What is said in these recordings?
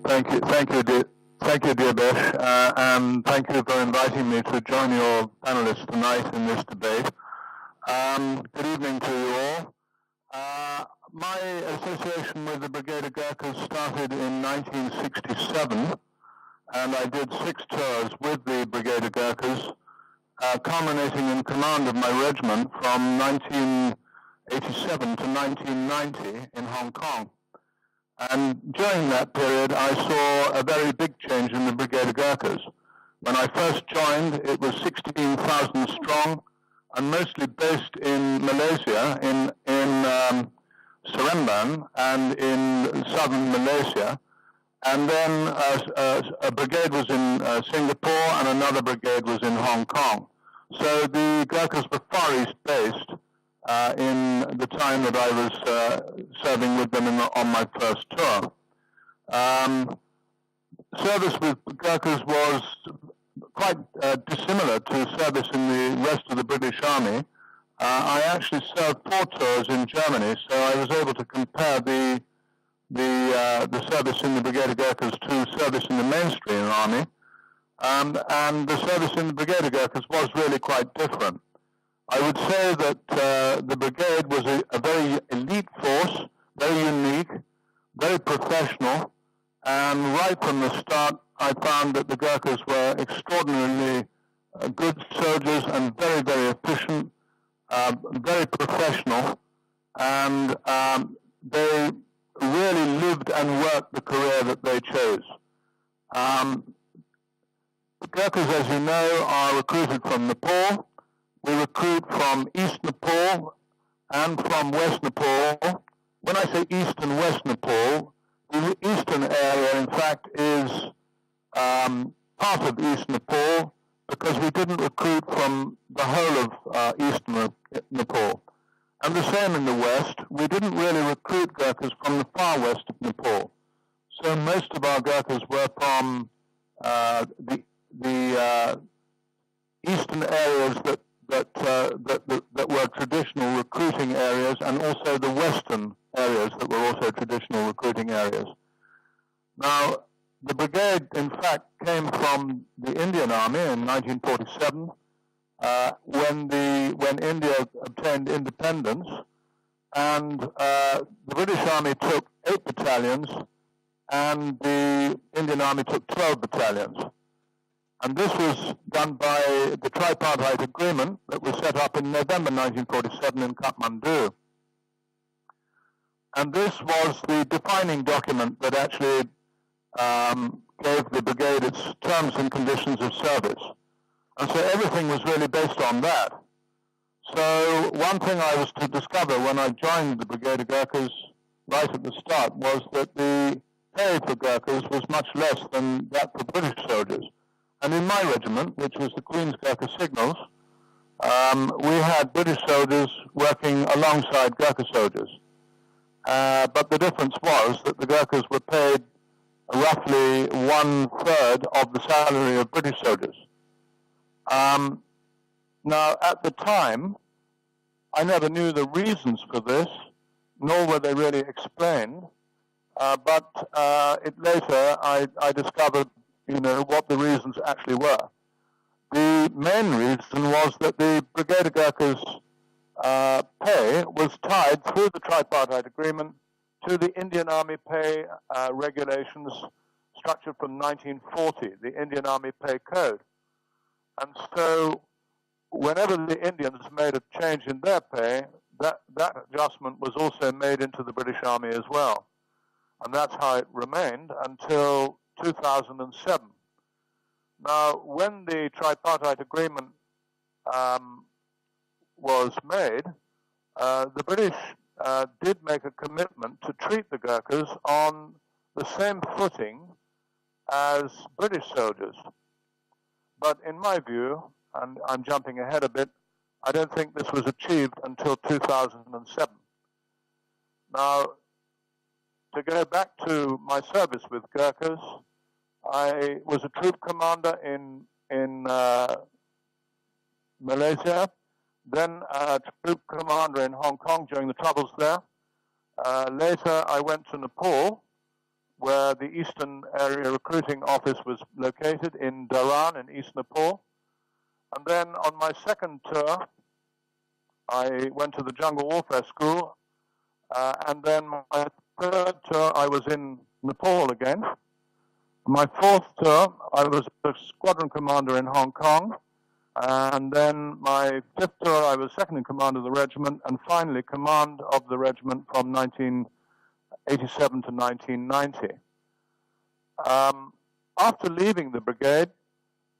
Thank you, dear Besh, and thank you for inviting me to join your panelists tonight in this debate. Good evening to you all. My association with the Brigade of Gurkhas started in 1967, and I did 6 tours with the Brigade of Gurkhas, culminating in command of my regiment from 1987 to 1990 in Hong Kong. And during that period, I saw a very big change in the Brigade of Gurkhas. When I first joined, it was 16,000 strong, and mostly based in Malaysia, in Seremban and in southern Malaysia. And then a brigade was in Singapore, and another brigade was in Hong Kong. So the Gurkhas were Far East based in the time that I was serving with them on my first tour. Service with Gurkhas was quite dissimilar to service in the rest of the British Army. I actually served 4 tours in Germany, so I was able to compare the service in the Brigade of Gurkhas to service in the mainstream army, and the service in the Brigade of Gurkhas was really quite different. I would say that the brigade was a very elite force, very unique, very professional, and right from the start I found that the Gurkhas were extraordinarily good soldiers and very, very efficient, very professional, and they really lived and worked the career that they chose. The Gurkhas, as you know, are recruited from Nepal. We recruit from East Nepal and from West Nepal. When I say East and West Nepal, the eastern area, in fact, is part of East Nepal, because we didn't recruit from the whole of eastern Nepal. And the same in the west. We didn't really recruit Gurkhas from the far west of Nepal. So most of our Gurkhas were from the eastern areas that were traditional recruiting areas, and also the western areas that were also traditional recruiting areas. Now, the brigade, in fact, came from the Indian Army in 1947, when India obtained independence, and the British Army took 8 battalions, and the Indian Army took 12 battalions. And this was done by the tripartite agreement that was set up in November 1947 in Kathmandu. And this was the defining document that actually gave the brigade its terms and conditions of service. And so everything was really based on that. So one thing I was to discover when I joined the Brigade of Gurkhas right at the start was that the pay for Gurkhas was much less than that for British soldiers. And in my regiment, which was the Queen's Gurkha Signals, we had British soldiers working alongside Gurkha soldiers. But the difference was that the Gurkhas were paid roughly 1/3 of the salary of British soldiers. Now, at the time, I never knew the reasons for this, nor were they really explained. But later, I discovered, what the reasons actually were. The main reason was that the Brigade of Gurkhas' pay was tied through the tripartite agreement to the Indian Army pay regulations structured from 1940, the Indian Army Pay Code. And so whenever the Indians made a change in their pay, that adjustment was also made into the British Army as well. And that's how it remained until 2007. Now, when the tripartite agreement was made, the British did make a commitment to treat the Gurkhas on the same footing as British soldiers. But in my view, and I'm jumping ahead a bit, I don't think this was achieved until 2007. Now, to go back to my service with Gurkhas, I was a troop commander in Malaysia, then a troop commander in Hong Kong during the troubles there. Later, I went to Nepal, where the Eastern Area Recruiting Office was located in Dharan in East Nepal. And then on my second tour, I went to the Jungle Warfare School. And then my third tour, I was in Nepal again. My fourth tour, I was a squadron commander in Hong Kong. And then my fifth tour, I was second in command of the regiment, and finally command of the regiment from 1987 to 1990. After leaving the brigade,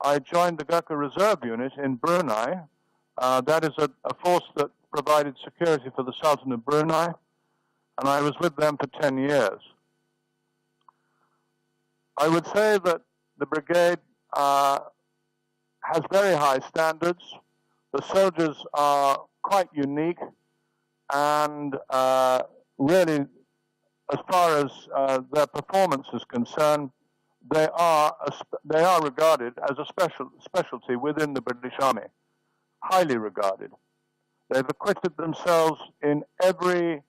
I joined the Gurkha Reserve Unit in Brunei. That is a force that provided security for the Sultan of Brunei, and I was with them for 10 years. I would say that the brigade has very high standards. The soldiers are quite unique, and really, as far as their performance is concerned, they are regarded as a specialty within the British Army, highly regarded. They've acquitted themselves in every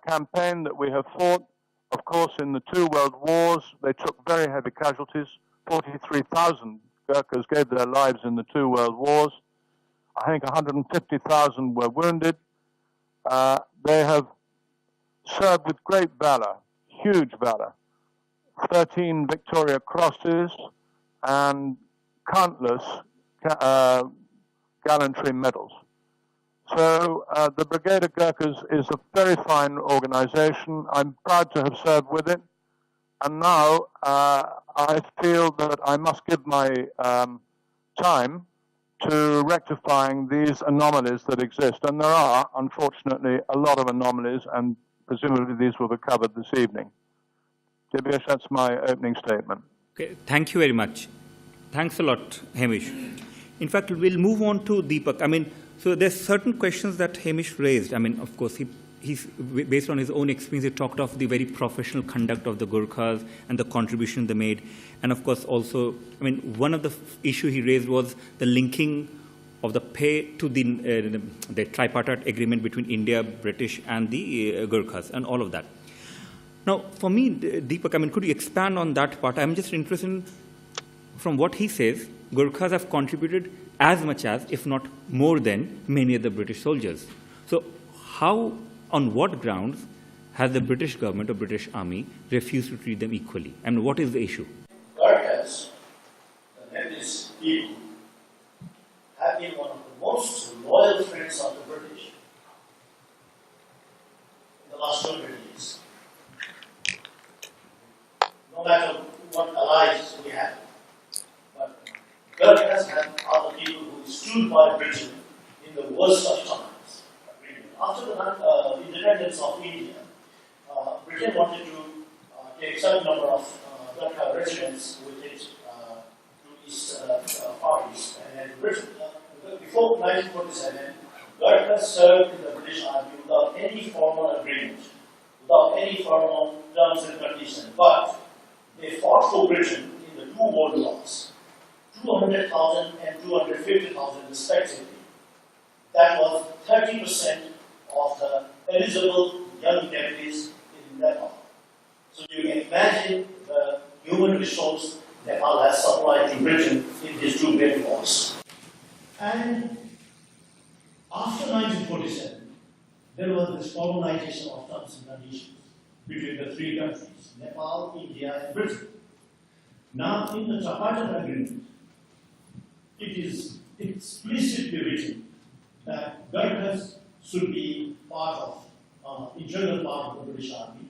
campaign that we have fought. Of course, in the two world wars, they took very heavy casualties. 43,000 Gurkhas gave their lives in the two world wars. I think 150,000 were wounded. They have served with great valor, huge valor. 13 Victoria Crosses and countless gallantry medals. So the Brigade of Gurkhas is a very fine organization. I'm proud to have served with it. And now I feel that I must give my time to rectifying these anomalies that exist. And there are, unfortunately, a lot of anomalies, and presumably these will be covered this evening. Divyesh, that's my opening statement. Okay, thank you very much. Thanks a lot, Hamish. In fact, we'll move on to Deepak. I mean, so there's certain questions that Hamish raised. I mean, of course, he's based on his own experience, he talked of the very professional conduct of the Gurkhas and the contribution they made. And of course, also, I mean, one of the issue he raised was the linking of the pay to the tripartite agreement between India, British, and the Gurkhas, and all of that. Now, for me, Deepak, I mean, could you expand on that part? I'm just interested in, from what he says, Gurkhas have contributed as much as, if not more than, many of the British soldiers. So how, on what grounds, has the British government or British Army refused to treat them equally? And what is the issue? Gurkhas, the Nepalese people, have been one of the most loyal friends of the British in the last 200 years. No matter what allies we have. But Gurkhas are the people who stood by Britain in the worst of times. After the independence of India, Britain wanted to take a certain number of Gurkha regiments with it to East parties. And Britain, before 1947, Gurkhas served in the British Army without any formal agreement, without any formal terms and conditions. But they fought for Britain in the two world wars, 200,000 and 250,000 respectively. That was 30% of the eligible young deputies in Nepal. So you can imagine the human resource Nepal has supplied to Britain in these two great wars. And after 1947, there was this formalization of terms and conditions between the three countries, Nepal, India, and Britain. Now, in the tripartite agreement, it is explicitly written that Gurkhas should be part of, integral part of the British Army.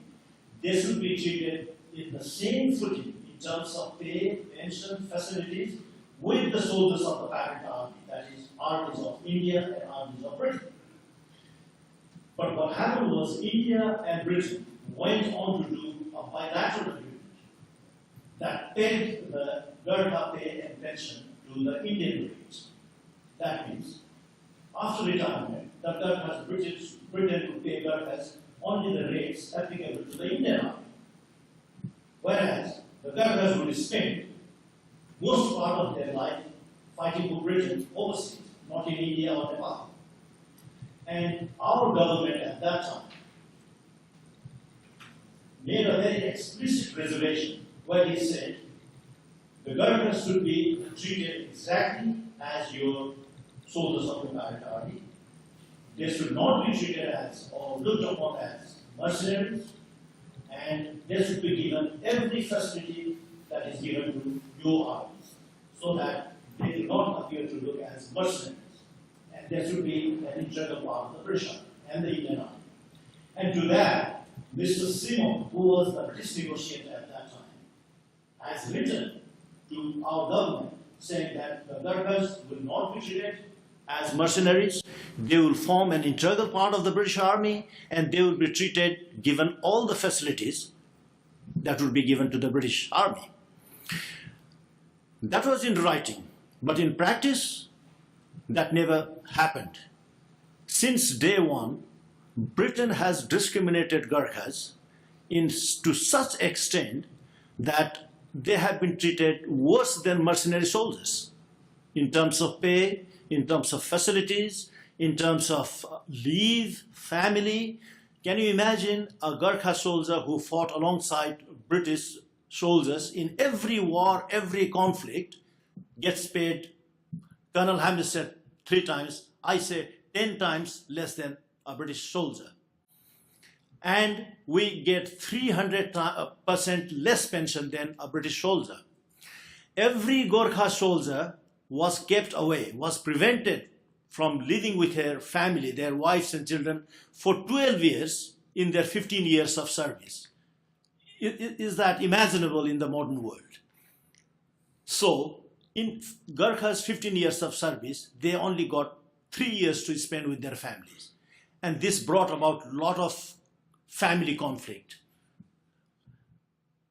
They should be treated in the same footing in terms of pay, pension, facilities with the soldiers of the parent army, that is, armies of India and armies of Britain. But what happened was India and Britain went on to do a bilateral agreement that pegged the Gurkha pay and pension to the Indian rates. That means, after retirement, the Gurkhas, Britain would pay Gurkhas only the rates applicable to the Indian army. Whereas the Gurkhas would spend most part of their life fighting for Britain overseas, not in India or Nepal. And our government at that time made a very explicit reservation where he said the Gurkhas should be treated exactly as your soldiers of the Bharata Army. They should not be treated as or looked upon as mercenaries, and they should be given every facility that is given to your armies, so that they do not appear to look as mercenaries. And there should be an integral part of the British Army and the Indian Army. And to that, Mr. Simon, who was the British negotiator at that time, has written to our government saying that the Gurkhas will not be treated as mercenaries. They will form an integral part of the British Army, and they will be treated, given all the facilities that will be given to the British Army. That was in writing, but in practice, that never happened. Since day one, Britain has discriminated Gurkhas to such extent that they have been treated worse than mercenary soldiers in terms of pay, in terms of facilities, in terms of leave, family. Can you imagine a Gurkha soldier who fought alongside British soldiers in every war, every conflict, gets paid, Colonel Hamid said 3 times, I say 10 times less than a British soldier. And we get 300% less pension than a British soldier. Every Gurkha soldier was kept away, was prevented from living with their family, their wives and children, for 12 years in their 15 years of service. Is that imaginable in the modern world? So, in Gurkha's 15 years of service, they only got 3 years to spend with their families. And this brought about a lot of family conflict.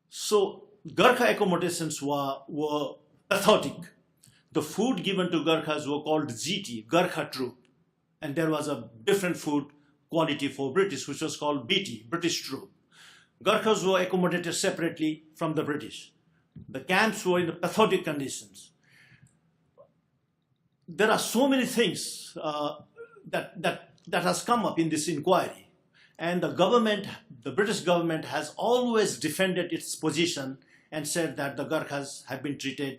So, Gurkha accommodations were pathetic. The food given to Gurkhas were called GT, Gurkha troop. And there was a different food quality for British, which was called BT, British troop. Gurkhas were accommodated separately from the British. The camps were in pathetic conditions. There are so many things that has come up in this inquiry. And the government, the British government, has always defended its position and said that the Gurkhas have been treated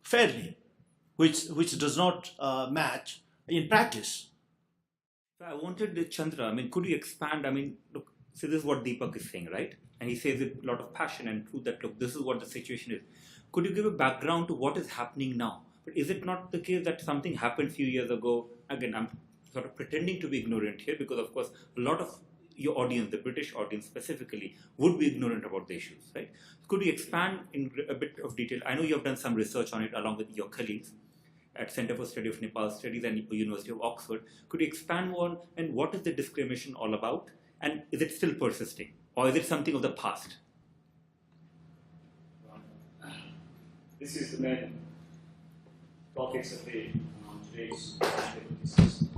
fairly, which does not match in practice. I wanted Chandra, could you expand? Look, so this is what Deepak is saying, right? And he says with a lot of passion and truth that, look, this is what the situation is. Could you give a background to what is happening now? But is it not the case that something happened a few years ago? Again, I'm sort of pretending to be ignorant here because, of course, a lot of your audience, the British audience specifically, would be ignorant about the issues, right? Could you expand in a bit of detail? I know you have done some research on it along with your colleagues at Center for Study of Nepal Studies and University of Oxford. Could you expand more on and what is the discrimination all about? And is it still persisting? Or is it something of the past? This is the main topics of today's discussion.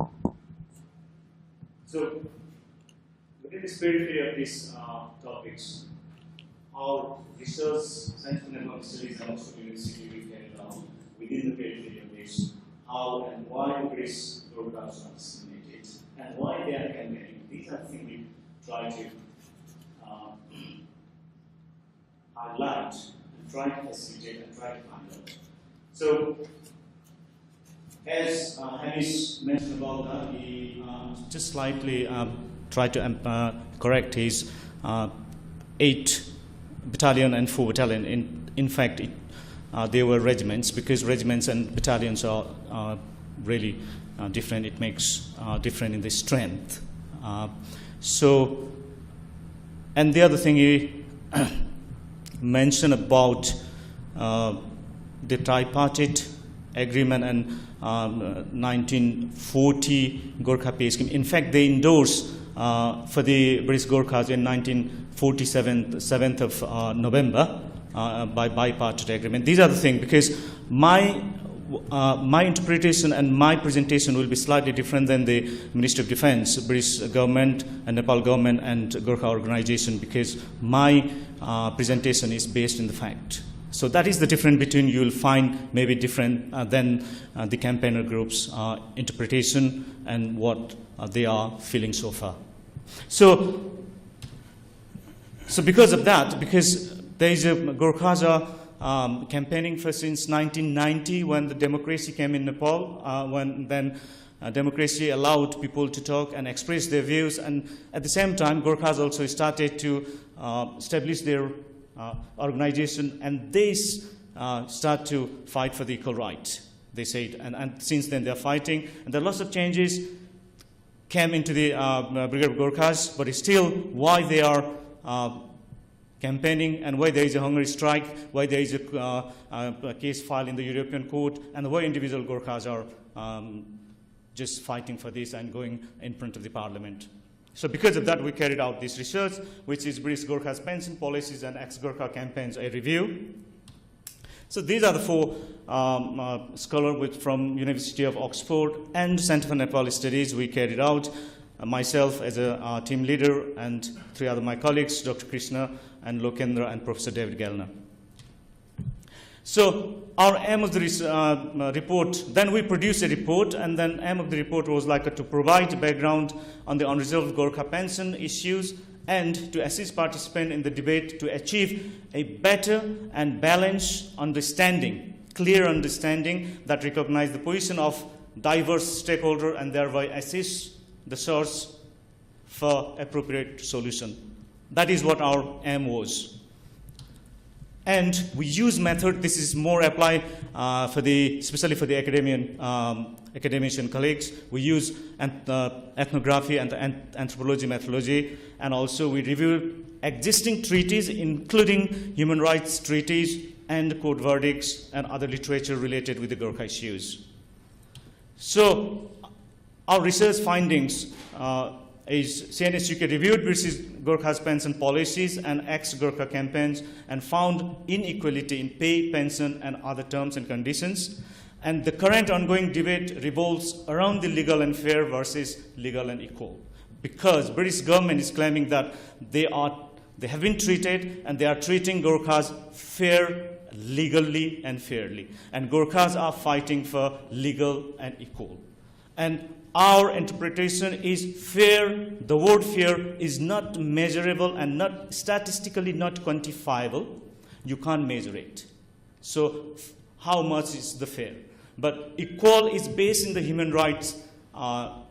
So, within the periphery of these topics, our research, science and economic studies and also university we carried out within the periphery of this, how and why British Gurkhas are discriminated and why they are campaigning. These are things we try to highlight and try to facilitate and try to find out. So, as Hamish mentioned about he just slightly tried to correct his 8 battalion and 4 battalion. In fact, they were regiments because regiments and battalions are really different. It makes different in the strength. So, and the other thing he mentioned about the tripartite agreement and 1940 Gorkha pay scheme. In fact, they endorsed for the British Gorkhas in 1947, 7th of November by bipartite agreement. These are the things because my interpretation and my presentation will be slightly different than the Ministry of Defence, British government and Nepal government and Gorkha organization because my presentation is based in the fact. So that is the difference between you will find maybe different than the campaigner group's interpretation and what they are feeling so far. So So because of that, because there is a Gurkhas are campaigning for since 1990 when the democracy came in Nepal, when then democracy allowed people to talk and express their views, and at the same time Gurkhas also started to establish their organization, and they start to fight for the equal right, they said, and since then they are fighting, and there are lots of changes came into the Brigade of Gurkhas, but still why they are campaigning and why there is a hunger strike, why there is a case filed in the European Court, and why individual Gurkhas are just fighting for this and going in front of the Parliament. So because of that, we carried out this research, which is British Gurkhas Pension Policies and Ex-Gurkha Campaigns, a review. So these are the four scholars from University of Oxford and Centre for Nepali Studies we carried out. Myself as a team leader and three other my colleagues, Dr. Krishna and Lokendra and Professor David Gellner. So our aim of the report, then we produced a report, and then aim of the report was like to provide background on the unresolved Gurkha pension issues and to assist participants in the debate to achieve a better and balanced understanding, clear understanding that recognize the position of diverse stakeholders and thereby assist the source for appropriate solution. That is what our aim was. And we use method, this is more applied especially for the academician colleagues. We use ethnography and anthropology methodology, and also we review existing treaties, including human rights treaties and court verdicts and other literature related with the Gurkha issues. So our research findings is CNSUK reviewed British Gurkhas pension policies and ex-Gurkha campaigns and found inequality in pay, pension, and other terms and conditions. And the current ongoing debate revolves around the legal and fair versus legal and equal, because British government is claiming that they have been treated and they are treating Gurkhas fair, legally and fairly. And Gurkhas are fighting for legal and equal. And our interpretation is fair. The word fair is not measurable and not statistically not quantifiable. You can't measure it. So how much is the fair? But equal is based in the human rights, all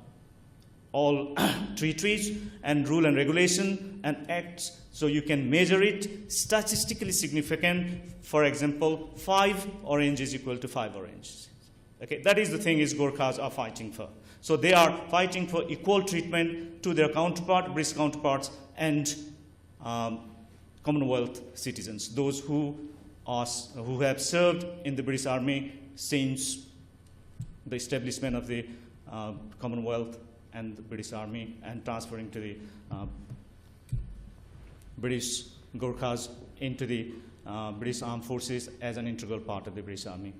treaties and rule and regulation and acts. So you can measure it statistically significant. For example, 5 oranges equal to 5 oranges. Okay, that is the thing is Gurkhas are fighting for. So they are fighting for equal treatment to their British counterparts and Commonwealth citizens, those who have served in the British Army since the establishment of the Commonwealth and the British Army and transferring to the British Gurkhas into the British Armed Forces as an integral part of the British Army.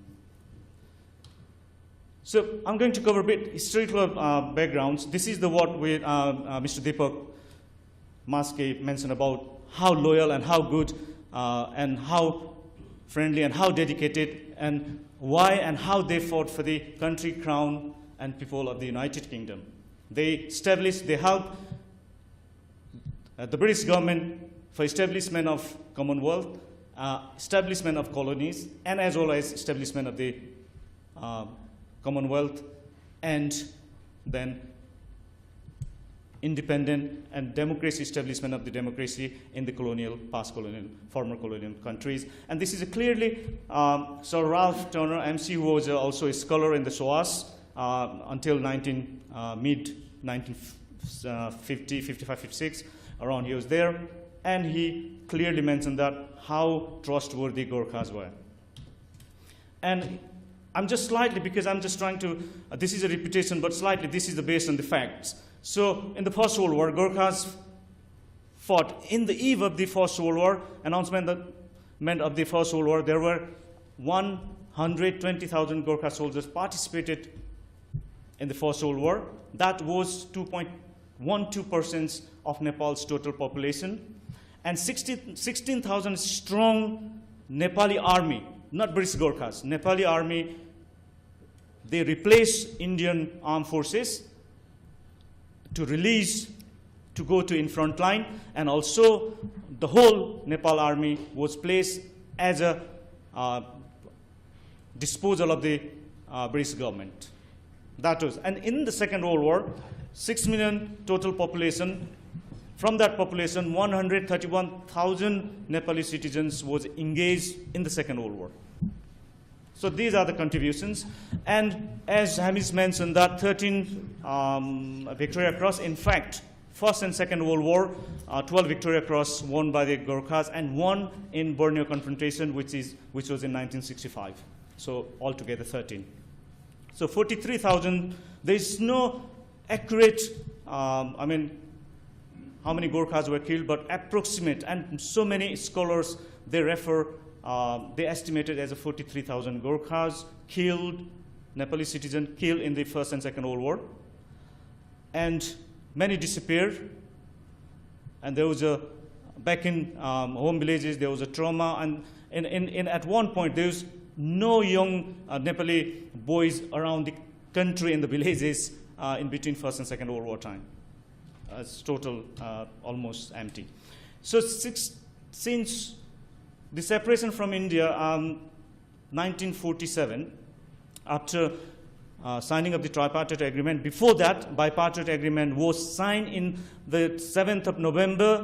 So I'm going to cover a bit historical backgrounds. This is what Mr. Deepak Maske mentioned about how loyal and how good and how friendly and how dedicated and why and how they fought for the country, crown, and people of the United Kingdom. They helped the British government for establishment of Commonwealth, establishment of colonies, and as well as establishment of the Commonwealth, and then independent and democracy establishment of the democracy in the former colonial countries. And this is clearly Sir Ralph Turner, MC, who was also a scholar in the SOAS until mid-1950, 55, 56, around he was there. And he clearly mentioned that how trustworthy Gurkhas were. And I'm just slightly, because I'm just trying to, this is a repetition, but slightly, this is based on the facts. So in the First World War, Gurkhas fought. In the eve of the First World War, announcement of the First World War, there were 120,000 Gurkha soldiers participated in the First World War. That was 2.12% of Nepal's total population. And 16,000 strong Nepali army, not British Gurkhas, Nepali army, they replaced Indian armed forces to go to in front line, and also the whole Nepal army was placed as a disposal of the British government. That was, and in the Second World War, 6 million total population. From that population, 131,000 Nepali citizens was engaged in the Second World War. So these are the contributions. And as Hamish mentioned, that 13 Victoria Cross, in fact, First and Second World War, 12 Victoria Cross won by the Gurkhas and 1 in Borneo confrontation, which was in 1965. So altogether 13. So 43,000. There is no accurate, I mean, how many Gurkhas were killed, but approximate, and so many scholars, they refer, they estimated as a 43,000 Gurkhas killed, Nepali citizens killed in the First and Second World War. And many disappeared. And there was a, back in home villages, there was a trauma, and at one point, there was no young Nepali boys around the country in the villages in between First and Second World War time. It's total, almost empty. So since the separation from India, 1947, after signing of the tripartite agreement, before that, bipartite agreement was signed in the 7th of November,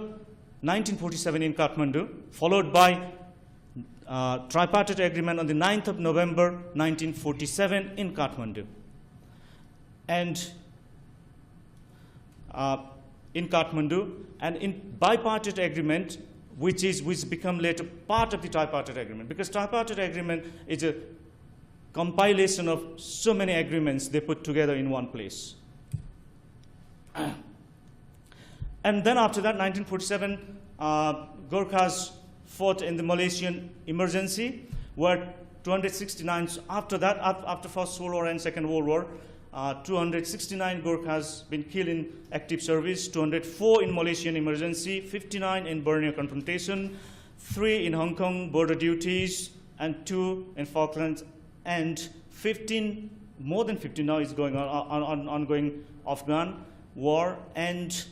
1947 in Kathmandu, followed by tripartite agreement on the 9th of November, 1947 in Kathmandu. And in Kathmandu, and in bipartite agreement, which become later part of the tripartite agreement, because tripartite agreement is a compilation of so many agreements they put together in one place. And then after that, 1947, Gurkhas fought in the Malaysian emergency, where 269, after that, after First World War and Second World War, 269 Gurkhas been killed in active service, 204 in Malaysian emergency, 59 in Borneo confrontation, 3 in Hong Kong border duties, and 2 in Falklands, and 15, more than 15 now is going on ongoing Afghan war, and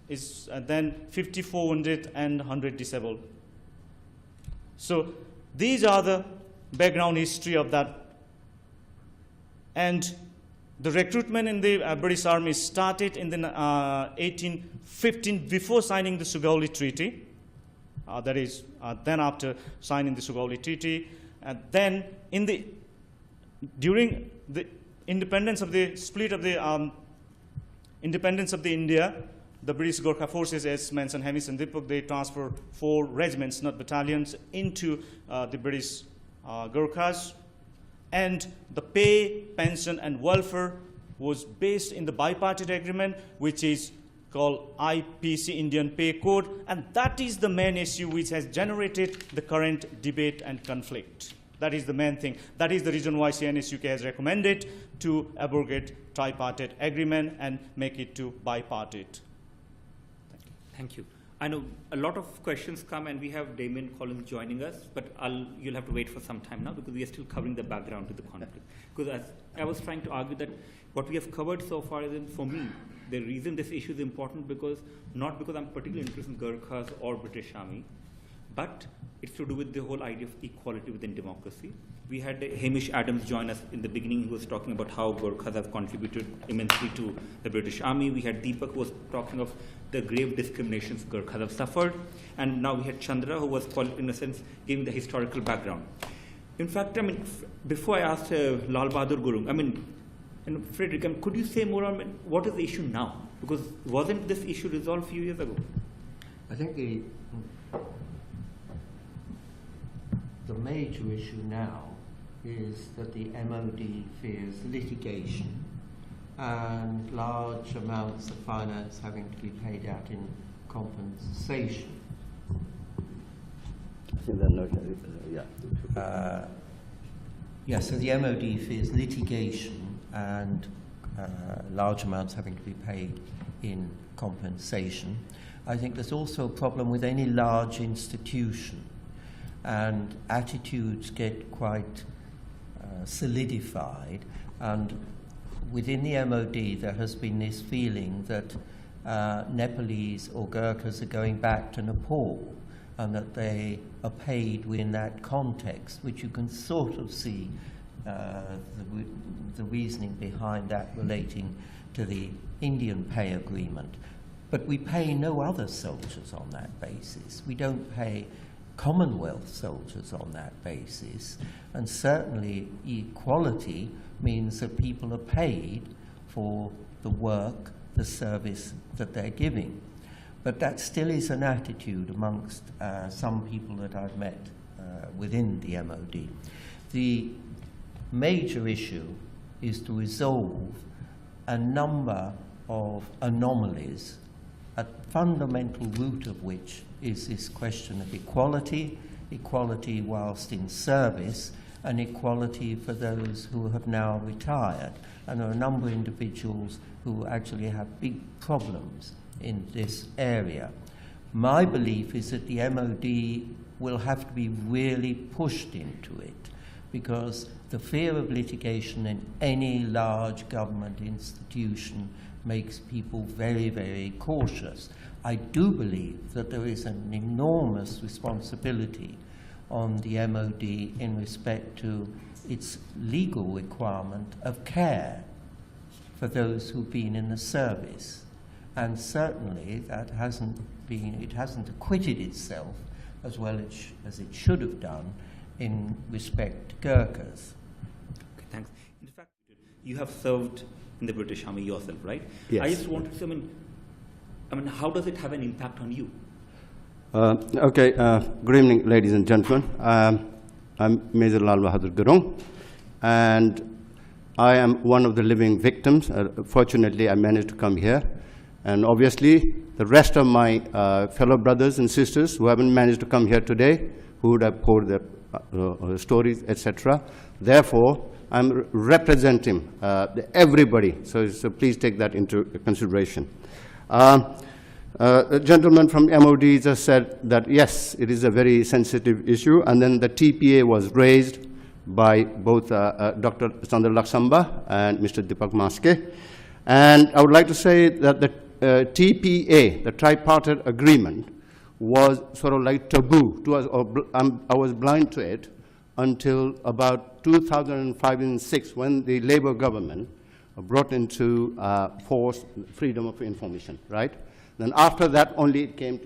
is then 54 wounded and 100 disabled. So these are the background history of that. And the recruitment in the British Army started in the 1815, before signing the Sugauli Treaty. That is, then after signing the Sugauli Treaty. And then during the independence of the split of the independence of the India, the British Gurkha forces, as mentioned, Hamish and Deepak, they transfer 4 regiments, not battalions, into the British Gurkhas. And the pay, pension, and welfare was based in the bipartite agreement, which is called IPC, Indian Pay Code, and that is the main issue which has generated the current debate and conflict. That is the main thing. That is the reason why CNSUK has recommended to abrogate tripartite agreement and make it to bipartite. Thank you. I know a lot of questions come, and we have Damien Collins joining us, but you'll have to wait for some time now because we are still covering the background to the conflict. Because as I was trying to argue that what we have covered so far is, for me, the reason this issue is important not because I'm particularly interested in Gurkhas or British Army, but it's to do with the whole idea of equality within democracy. We had Hamish Adams join us in the beginning, who was talking about how Gurkhas have contributed immensely to the British Army. We had Deepak, who was talking of the grave discriminations Gurkhas have suffered. And now we had Chandra, who was, in a sense, giving the historical background. In fact, before I asked Lal Bahadur Gurung, and Frederick, could you say more on what is the issue now? Because wasn't this issue resolved a few years ago? I think the major issue now is that the MOD fears litigation and large amounts of finance having to be paid out in compensation. So the MOD fears litigation and large amounts having to be paid in compensation. I think there's also a problem with any large institution, and attitudes get quite solidified, and within the MOD there has been this feeling that Nepalese or Gurkhas are going back to Nepal, and that they are paid in that context, which you can sort of see the reasoning behind that relating to the Indian pay agreement. But we pay no other soldiers on that basis. We don't pay Commonwealth soldiers on that basis. And certainly equality means that people are paid for the work, the service that they're giving. But that still is an attitude amongst some people that I've met within the MOD. The major issue is to resolve a number of anomalies, a fundamental root of which is this question of equality, equality whilst in service, and equality for those who have now retired. And there are a number of individuals who actually have big problems in this area. My belief is that the MOD will have to be really pushed into it, because the fear of litigation in any large government institution makes people very, very cautious. I do believe that there is an enormous responsibility on the MOD in respect to its legal requirement of care for those who've been in the service. And certainly that it hasn't acquitted itself as well as it should have done in respect to Gurkhas. Okay, thanks. In fact, you have served in the British Army yourself, right? Yes. I just wanted to, I mean, how does it have an impact on you? Okay, good evening, ladies and gentlemen. I'm Major Lal Bahadur Gurung, and I am one of the living victims. Fortunately, I managed to come here, and obviously, the rest of my fellow brothers and sisters who haven't managed to come here today, who would have poured their stories, etc. Therefore, I'm representing everybody, so please take that into consideration. The gentleman from MOD just said that, yes, it is a very sensitive issue, and then the TPA was raised by both Dr. Chandra Laksamba and Mr. Deepak Maske. And I would like to say that the TPA, the tripartite agreement, was sort of like taboo to us, or I was blind to it until about 2005 and 6, when the Labour government brought into force freedom of information, right? Then after that, only it came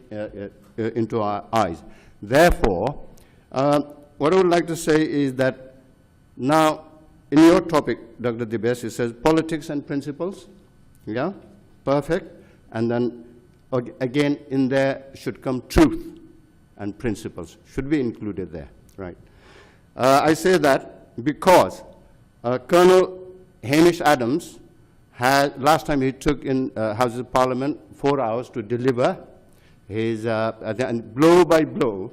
into our eyes. Therefore, what I would like to say is that now, in your topic, Dr. Dibes, it says politics and principles. Yeah, perfect. And then, again, in there should come truth and principles. Should be included there, right? I say that because Colonel Hamish Adams had, last time he took in Houses of Parliament 4 hours to deliver his, and blow by blow,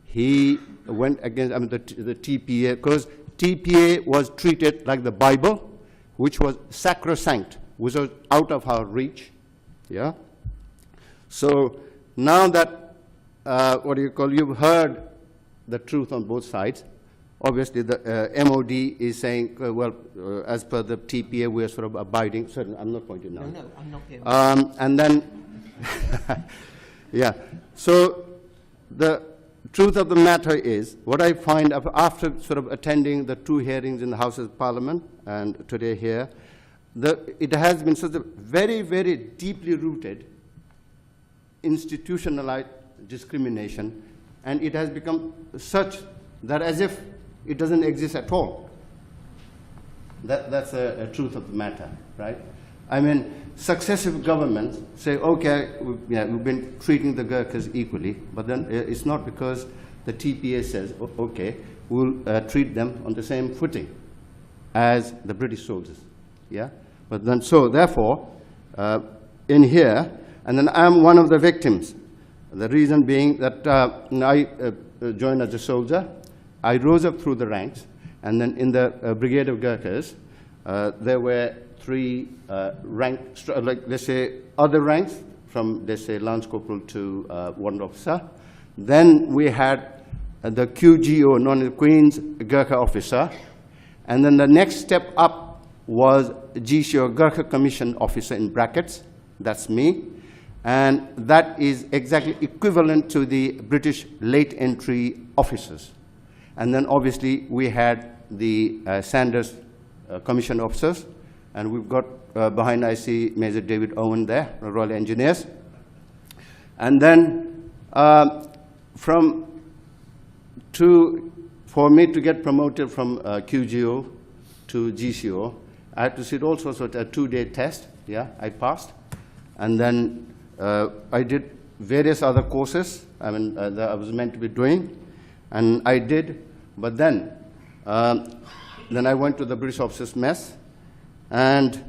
he went against the TPA, because TPA was treated like the Bible, which was sacrosanct, which was out of our reach. Yeah. So now that, you've heard the truth on both sides. Obviously, the MOD is saying, as per the TPA, we are sort of abiding. Sorry, I'm not pointing now. No, I'm not here. And then, yeah. So the truth of the matter is, what I find after sort of attending the 2 hearings in the Houses of Parliament and today here, it has been such a very, very deeply rooted institutionalized discrimination, and it has become such that as if it doesn't exist at all. That's a truth of the matter, right? I mean, successive governments say, okay, we've been treating the Gurkhas equally, but then it's not, because the TPA says, okay, we'll treat them on the same footing as the British soldiers, yeah? But then, so therefore, in here, and then I'm one of the victims. The reason being that I joined as a soldier. I rose up through the ranks, and then in the Brigade of Gurkhas, there were 3 ranks, like let's say other ranks, from let's say Lance Corporal to Warrant Officer. Then we had the QGO, known as Queen's Gurkha Officer, and then the next step up was GCO, Gurkha Commission Officer in brackets. That's me. and that is exactly equivalent to the British late entry officers. And then obviously we had the Sanders commissioned officers, and we've got behind I see Major David Owen there, Royal Engineers. And then for me to get promoted from QGO to GCO, I had to sit all sorts of a 2-day test. Yeah, I passed. And then I did various other courses, that I was meant to be doing, and I did. But then I went to the British Officers' Mess, and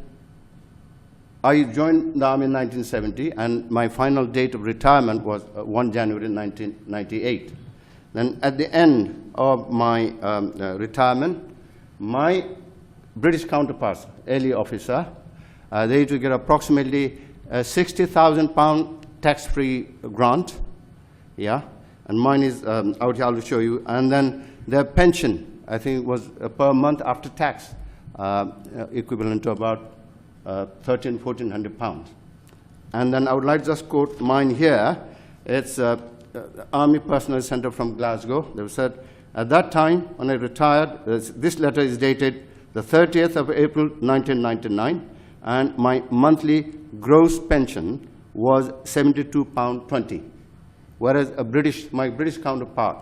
I joined the Army in 1970, and my final date of retirement was 1 January 1998. Then at the end of my retirement, my British counterparts, early officer, they used to get approximately £60,000 tax-free grant, yeah, and mine is out here, I'll show you, and then their pension, I think, was per month after tax, equivalent to about £1,400. And then I would like to just quote mine here. It's Army Personnel Centre from Glasgow. They said, at that time, when I retired, this letter is dated the 30th of April, 1999, and my monthly gross pension was £72.20, whereas my British counterpart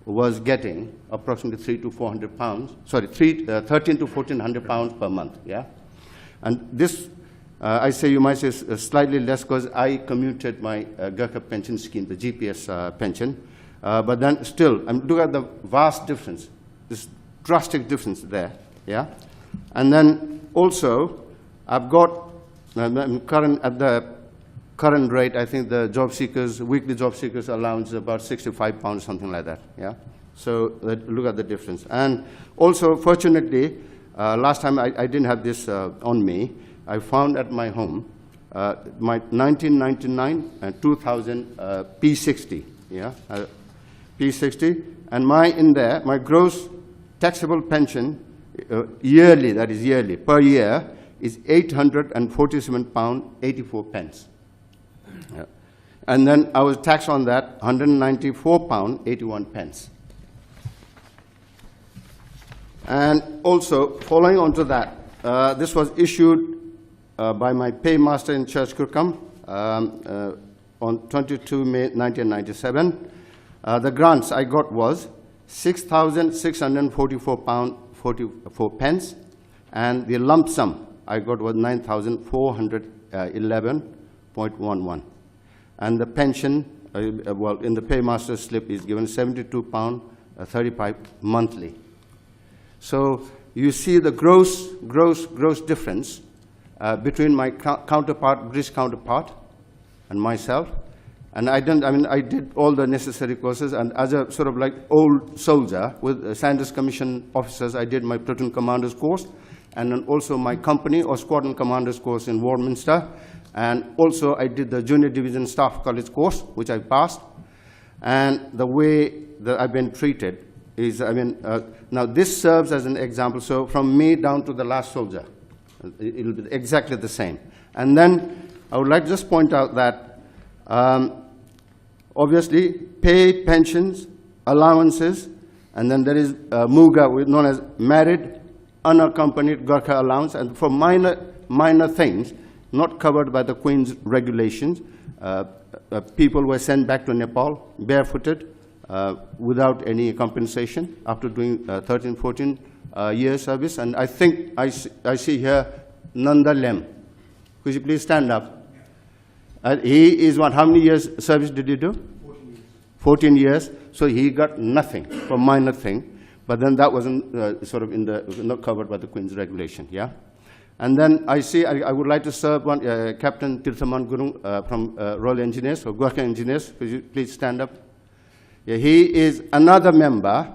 was getting approximately £13 to £1,400 per month, yeah? And this, I say you might say slightly less because I commuted my Gurkha pension scheme, the GPS pension, but then still, look at the vast difference, this drastic difference there, yeah? And then also, I've got, at the current rate, I think the job seekers, weekly job seekers allowance is about £65, something like that, yeah? So look at the difference. And also, fortunately, last time I didn't have this on me. I found at my home my 1999 and 2000 P60, yeah, P60, and my gross taxable pension yearly, that is yearly, per year, is £847.84. Yeah. And then I was taxed on that £194.81. And also, following on to that, this was issued by my paymaster in Church Kirkham on 22 May 1997. The grants I got was £6,644.44, and the lump sum I got was £9,411.11. And the pension, in the paymaster slip is given £72.35 monthly. So you see the gross difference between my British counterpart, and myself. And I did all the necessary courses, and as a sort of like old soldier with Sanders Commission officers, I did my platoon commander's course, and then also my company or squadron commander's course in Warminster, and also I did the junior division staff college course, which I passed. And the way that I've been treated is, now this serves as an example. So from me down to the last soldier, it will be exactly the same. And then I would like to just point out that obviously pay, pensions, allowances, and then there is MUGA, known as married unaccompanied Gurkha allowance, and for minor things not covered by the Queen's regulations, people were sent back to Nepal barefooted without any compensation after doing 13, 14 years service. And I think I see here Nanda Lem. Could you please stand up? He is how many years service did you do? 14 years. 14 years. So he got nothing for minor thing, but then that wasn't sort of not covered by the Queen's regulation, yeah? And then I see, I would like to serve one, Captain Tirthaman Gurung from Royal Engineers, or Gurkha Engineers. Could you please stand up? Yeah, he is another member.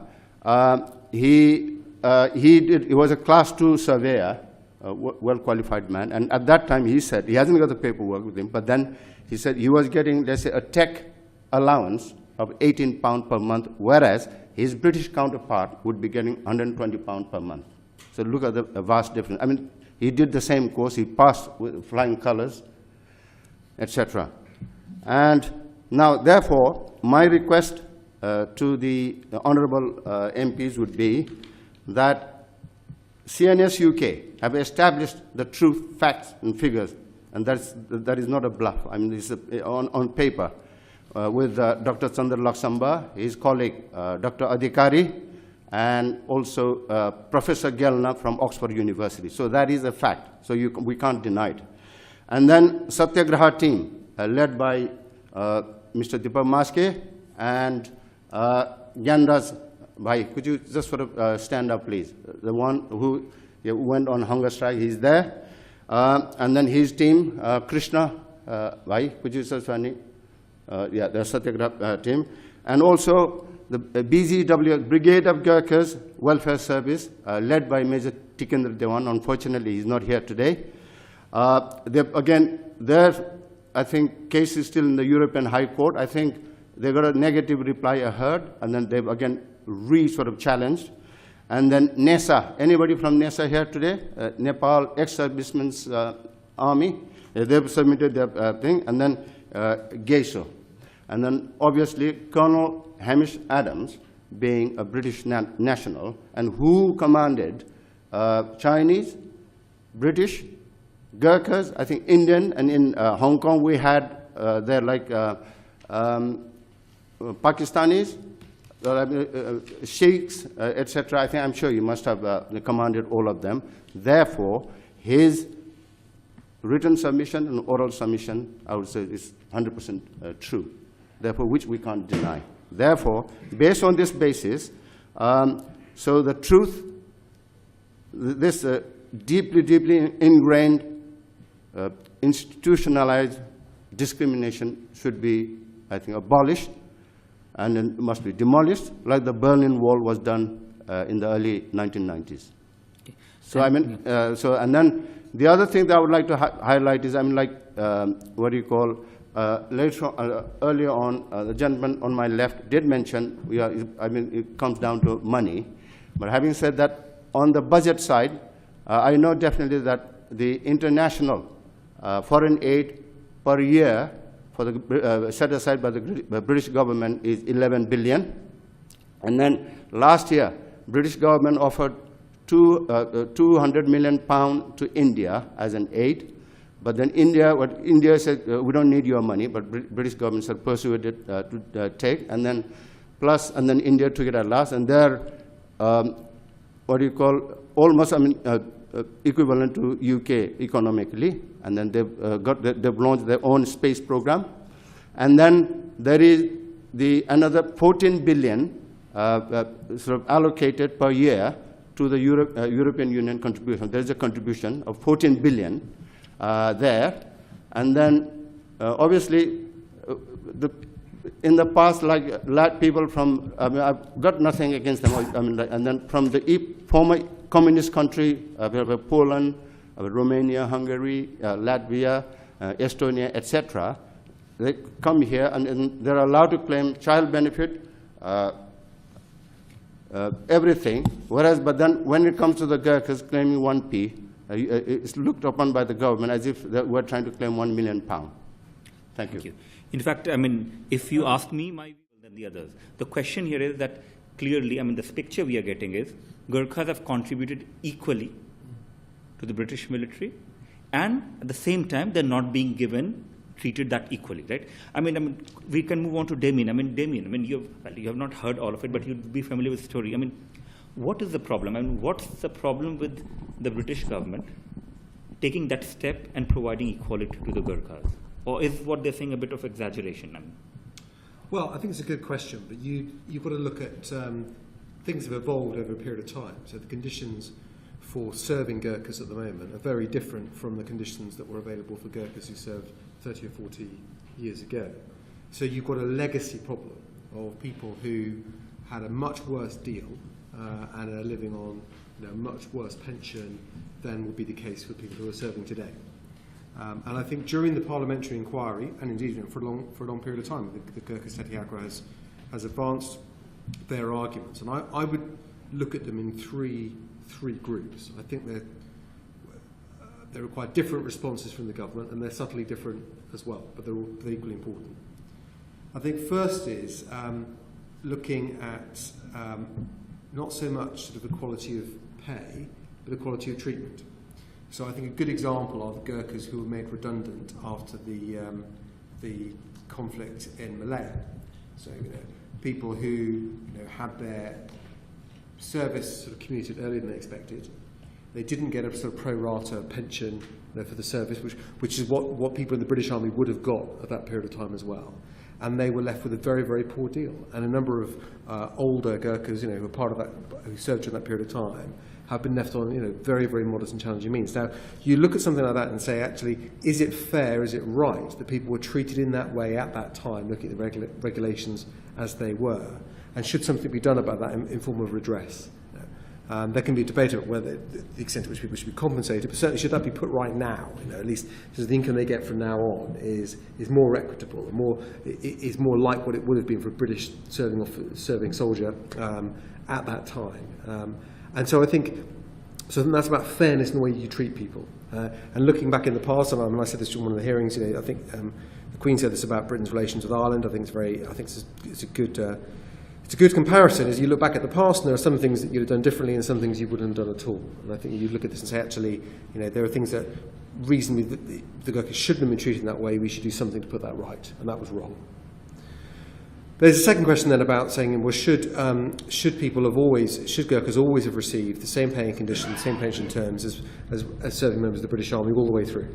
He was a class 2 surveyor, a well-qualified man, and at that time he said, he hasn't got the paperwork with him, but then he said he was getting, let's say, a tech allowance of £18 per month, whereas his British counterpart would be getting £120 per month. So look at the vast difference. I mean, he did the same course, he passed with flying colors, etc. And now, therefore, my request to the honourable MPs would be that CNS UK have established the true facts and figures, and that is not a bluff. I mean, it's on paper with Dr. Chandra Laksamba, his colleague Dr. Adhikari, and also Professor Gelna from Oxford University. So that is a fact. So we can't deny it. And then Satyagraha team, led by Mr. Deepak Maske and Gyandas Bhai. Could you just sort of stand up, please? The one who went on hunger strike, he's there. And then his team, Krishna Bhai, could you just find it? Yeah, the Satyagraha team. And also the BZW, Brigade of Gurkhas Welfare Service, led by Major Tikendra Dewan. Unfortunately, he's not here today. Again, their, I think, case is still in the European High Court. I think they got a negative reply, I heard, and then they've again sort of challenged. And then NESA, anybody from NESA here today? Nepal Ex-Servicemen's Army, they've submitted their thing, and then GESO. And then obviously Colonel Hamish Adams, being a British national, and who commanded Chinese, British, Gurkhas, I think Indian, and in Hong Kong we had there like Pakistanis, Sheikhs, etc. I think, I'm sure you must have commanded all of them. Therefore, his written submission and oral submission, I would say, is 100% true. Therefore, which we can't deny. Therefore, based on this basis, so the truth, this deeply, deeply ingrained, institutionalized discrimination should be, I think, abolished, and then must be demolished, like the Berlin Wall was done in the early 1990s. Okay. So I mean, and then the other thing that I would like to highlight is, I mean, like what do you call? Earlier on, the gentleman on my left did mention, I mean, it comes down to money. But having said that, on the budget side, I know definitely that the international foreign aid per year for the set aside by the British government is 11 billion. And then last year, British government offered 200 million pounds to India as an aid. But then India said, we don't need your money, but British government said persuaded to take, and then India took it at last, and they're, what do you call, almost, I mean, equivalent to UK economically, and then they've launched their own space program. And then there is another 14 billion sort of allocated per year to the European Union contribution. There is a contribution of 14 billion there. And then obviously in the past, like people from, I mean, I've got nothing against them, I mean, and then from the former communist country, Poland, Romania, Hungary, Latvia, Estonia, etc., they come here and they're allowed to claim child benefit, everything. Whereas, but then when it comes to the Gurkhas claiming 1p, it's looked upon by the government as if we're trying to claim £1 million. Thank you. In fact, I mean, if you ask me my view than the others, the question here is that clearly, I mean, this picture we are getting is Gurkhas have contributed equally to the British military, and at the same time, they're not being treated that equally, right? I mean, we can move on to Damien. I mean, Damien, you have not heard all of it, but you'd be familiar with the story. I mean, what is the problem? I mean, what's the problem with the British government taking that step and providing equality to the Gurkhas? Or is what they're saying a bit of exaggeration? I mean, well, I think it's a good question, but you've got to look at things have evolved over a period of time. So the conditions for serving Gurkhas at the moment are very different from the conditions that were available for Gurkhas who served 30 or 40 years ago. So you've got a legacy problem of people who had a much worse deal and are living on a much worse pension than would be the case for people who are serving today. And I think during the parliamentary inquiry, and indeed for a long period of time, the Gurkha Satyagraha has advanced their arguments. And I would look at them in three groups. I think they require different responses from the government, and they're subtly different as well, but they're equally important. I think first is looking at not so much sort of the quality of pay, but the quality of treatment. So I think a good example are the Gurkhas who were made redundant after the conflict in Malaya. So people who had their service sort of commuted earlier than they expected. They didn't get a sort of pro rata pension for the service, which is what people in the British Army would have got at that period of time as well. And they were left with a very, very poor deal. And a number of older Gurkhas, who were part of that, who served during that period of time, have been left on, very, very modest and challenging means. Now, you look at something like that and say, actually, is it fair, is it right that people were treated in that way at that time, looking at the regulations as they were? And should something be done about that in form of redress? There can be a debate about whether the extent to which people should be compensated, but certainly should that be put right now? At least so the income they get from now on is more equitable, is more like what it would have been for a British serving soldier at that time. And so I think that's about fairness in the way you treat people. And looking back in the past, and I said this in one of the hearings, I think the Queen said this about Britain's relations with Ireland. I think it's a good. It's a good comparison as you look back at the past, and there are some things that you'd have done differently and some things you wouldn't have done at all. And I think you look at this and say, actually, there are things that reasonably the Gurkhas shouldn't have been treated in that way. We should do something to put that right, and that was wrong. There's a second question then about saying, well, should Gurkhas always have received the same paying conditions, the same pension terms as serving members of the British Army all the way through,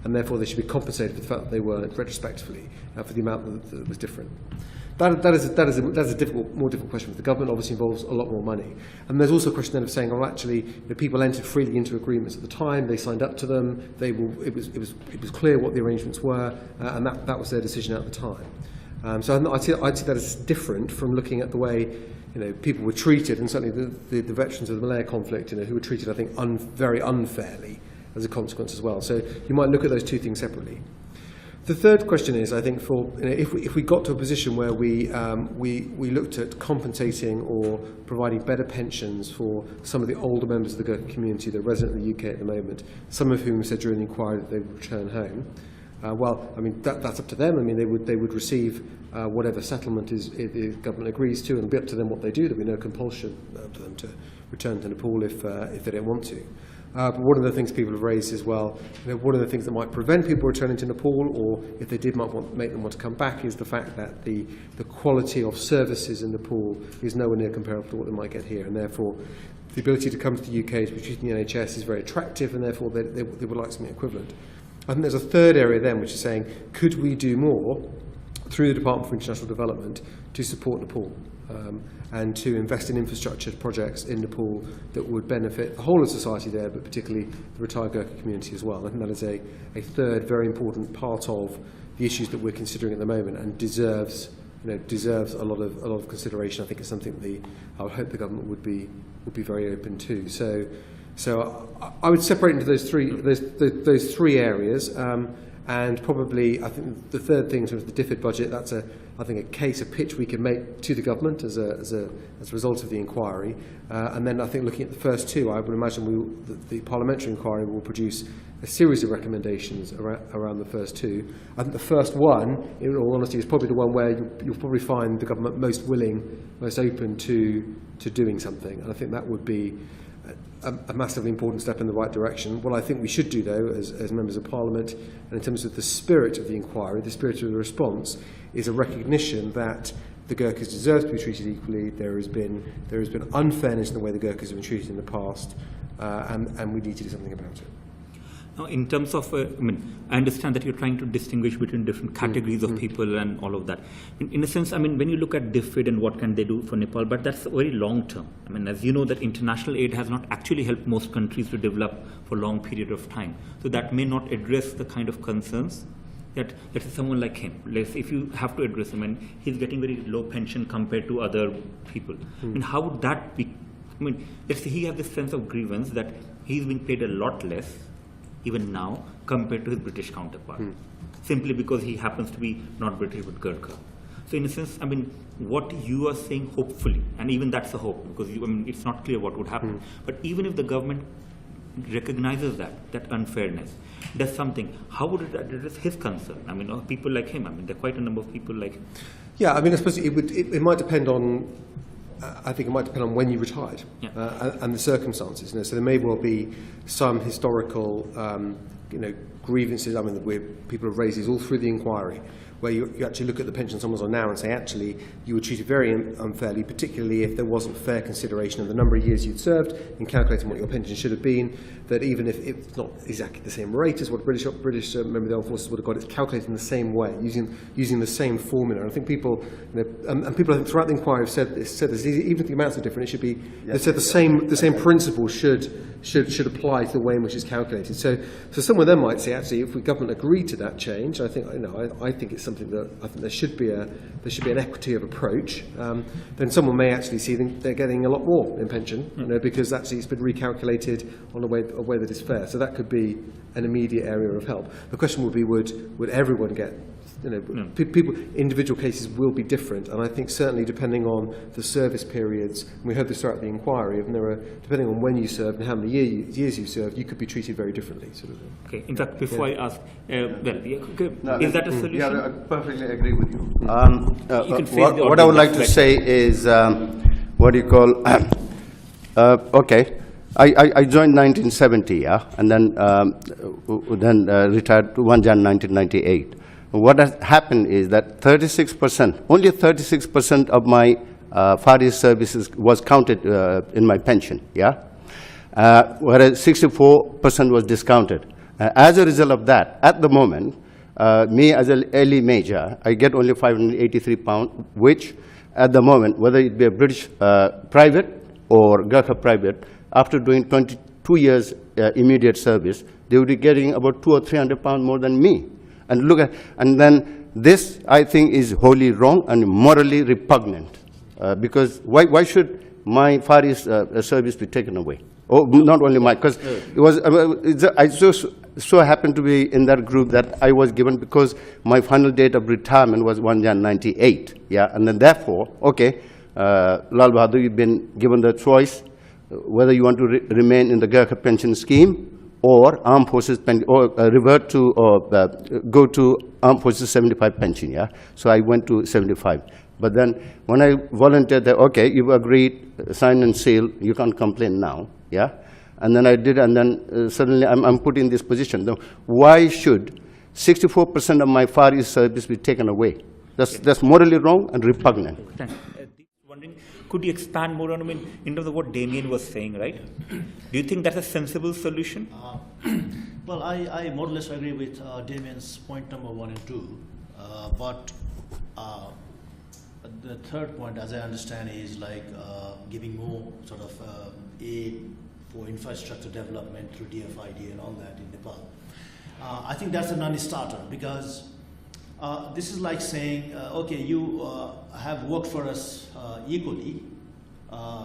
and therefore they should be compensated for the fact that they weren't retrospectively for the amount that was different. That is a more difficult question for the government. Obviously involves a lot more money. And there's also a question then of saying, well, actually, the people entered freely into agreements at the time. They signed up to them. It was clear what the arrangements were, and that was their decision at the time. So I'd see that as different from looking at the way people were treated, and certainly the veterans of the Malaya conflict, who were treated, I think, very unfairly as a consequence as well. So you might look at those two things separately. The third question is, I think, if we got to a position where we looked at compensating or providing better pensions for some of the older members of the Gurkha community that are resident in the UK at the moment, some of whom said during the inquiry that they would return home. That's up to them. They would receive whatever settlement the government agrees to, and it'll be up to them what they do. There'll be no compulsion for them to return to Nepal if they don't want to. But one of the things people have raised is, well, one of the things that might prevent people returning to Nepal, or if they did might make them want to come back, is the fact that the quality of services in Nepal is nowhere near comparable to what they might get here, and therefore the ability to come to the UK to be treated in the NHS is very attractive, and therefore they would like something equivalent. I think there's a third area then, which is saying, could we do more through the Department for International Development to support Nepal? And to invest in infrastructure projects in Nepal that would benefit the whole of society there, but particularly the retired Gurkha community as well. I think that is a third very important part of the issues that we're considering at the moment, and deserves a lot of consideration. I think it's something that I would hope the government would be very open to. So I would separate into those three areas. And probably, I think the third thing, in terms of the DFID budget, that's a pitch we can make to the government as a result of the inquiry. And then I think looking at the first two, I would imagine the parliamentary inquiry will produce a series of recommendations around the first two. I think the first one, in all honesty, is probably the one where you'll probably find the government most willing, most open to doing something. And I think that would be a massively important step in the right direction. What I think we should do, though, as members of Parliament, and in terms of the spirit of the inquiry, the spirit of the response, is a recognition that the Gurkhas deserve to be treated equally. There has been unfairness in the way the Gurkhas have been treated in the past, and we need to do something about it. Now, in terms of, I understand that you're trying to distinguish between different categories of people and all of that. In a sense, when you look at DFID and what can they do for Nepal, but that's very long term. As you know, that international aid has not actually helped most countries to develop for a long period of time. So that may not address the kind of concerns that, let's say, someone like him, if you have to address him, and he's getting very low pension compared to other people. How would that be? Let's say he has this sense of grievance that he's being paid a lot less even now compared to his British counterpart, simply because he happens to be not British but Gurkha. So in a sense, what you are saying, hopefully, and even that's a hope, because it's not clear what would happen, but even if the government recognizes that unfairness, does something, how would it address his concern? I mean, or people like him. I mean, there are quite a number of people like him. Yeah, I mean, I suppose it might depend on. I think it might depend on when you retired and the circumstances. So there may well be some historical, grievances. I mean, where people have raised these all through the inquiry, where you actually look at the pension someone's on now and say, actually, you were treated very unfairly, particularly if there wasn't fair consideration of the number of years you'd served in calculating what your pension should have been, that even if it's not exactly the same rate as what a British member of the armed forces would have got, it's calculated in the same way, using the same formula. And I think people, and people I think throughout the inquiry have said this, even if the amounts are different, it should be, they said the same principle should apply to the way in which it's calculated. So some of them might say, actually, if the government agreed to that change, I think it's something that I think there should be an equity of approach. Then someone may actually see they're getting a lot more in pension, because actually it's been recalculated on a way that is fair. So that could be an immediate area of help. The question would be, would everyone get? People, individual cases will be different, and I think certainly depending on the service periods, and we heard this throughout the inquiry, and depending on when you served and how many years you served, you could be treated very differently. Sort of. Okay. In fact, before I ask, is that a solution? Yeah, I perfectly agree with you. What I would like to say is, what do you call? Okay. I joined 1970, and then retired to 1 Jan 1998. What has happened is that only 36% of my Far East services was counted in my pension, whereas 64% was discounted. As a result of that, at the moment, me as an early major, I get only £583, which at the moment, whether it be a British private or Gurkha private, after doing 22 years immediate service, they would be getting about £200 or £300 more than me. And then this, I think, is wholly wrong and morally repugnant. Because why should my Far East service be taken away? Oh, not only my, because it was, I just so happened to be in that group that I was given because my final date of retirement was 1 Jan 98. And then therefore, okay, Lal Bahadur, you've been given the choice whether you want to remain in the Gurkha pension scheme or armed forces revert to or go to armed forces 75 pension. So I went to 75. But then when I volunteered that, okay, you've agreed, sign and seal, you can't complain now. And then I did, and then suddenly I'm put in this position. Now, why should 64% of my Far East service be taken away? That's morally wrong and repugnant. Wondering, could you expand more on, in terms of what Damien was saying, right? Do you think that's a sensible solution? Well, I more or less agree with Damien's point number 1 and 2, but the third point, as I understand, is like giving more sort of aid for infrastructure development through DFID and all that in Nepal. I think that's a non-starter, because this is like saying, okay, you have worked for us equally,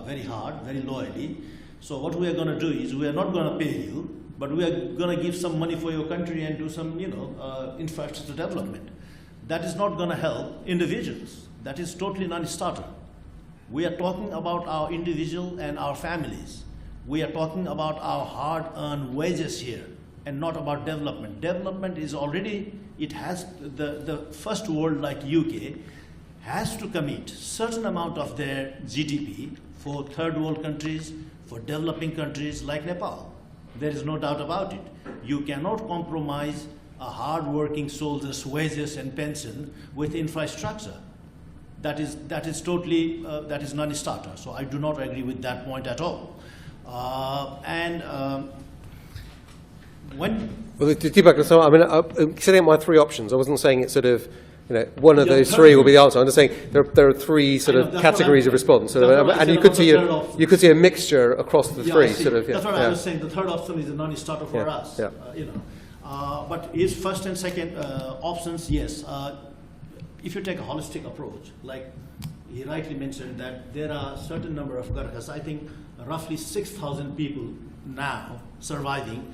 very hard, very loyally. So what we are going to do is we are not going to pay you, but we are going to give some money for your country and do some, infrastructure development. That is not going to help individuals. That is totally non-starter. We are talking about our individual and our families. We are talking about our hard-earned wages here, and not about development. Development is already, it has, the first world like UK has to commit certain amount of their GDP for third world countries, for developing countries like Nepal. There is no doubt about it. You cannot compromise a hard-working soldier's wages and pension with infrastructure. That is totally, that is non-starter. So I do not agree with that point at all. Well, Deepak, so I'm setting up my 3 options. I wasn't saying it's sort of, one of those 3 will be the answer. I'm just saying there are 3 sort of categories of response, and you could see a mixture across the 3. That's what I was saying. The third option is a non-starter for us. But is first and second options? Yes. If you take a holistic approach, like he rightly mentioned, that there are a certain number of Gurkhas, I think roughly 6,000 people now surviving,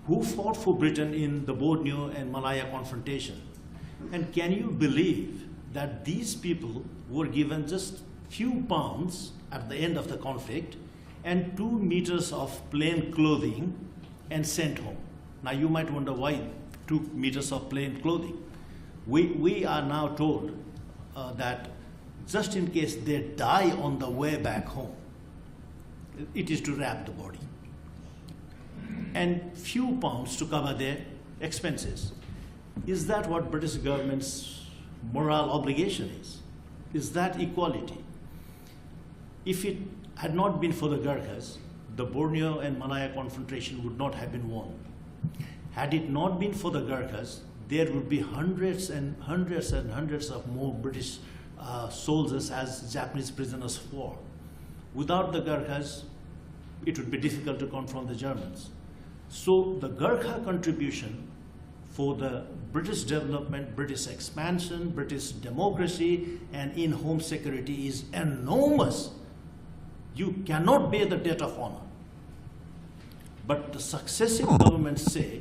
who fought for Britain in the Borneo and Malaya confrontation. And can you believe that these people were given just few pounds at the end of the conflict, and 2 meters of plain clothing and sent home. Now you might wonder why 2 meters of plain clothing. We are now told that just in case they die on the way back home, it is to wrap the body. And few pounds to cover their expenses. Is that what British government's moral obligation is? Is that equality? If it had not been for the Gurkhas, the Borneo and Malaya confrontation would not have been won. Had it not been for the Gurkhas, there would be hundreds and hundreds and hundreds of more British soldiers as Japanese prisoners of war. Without the Gurkhas, it would be difficult to confront the Germans. So the Gurkha contribution for the British development, British expansion, British democracy, and in home security is enormous. You cannot bear the debt of honor. But the successive governments say,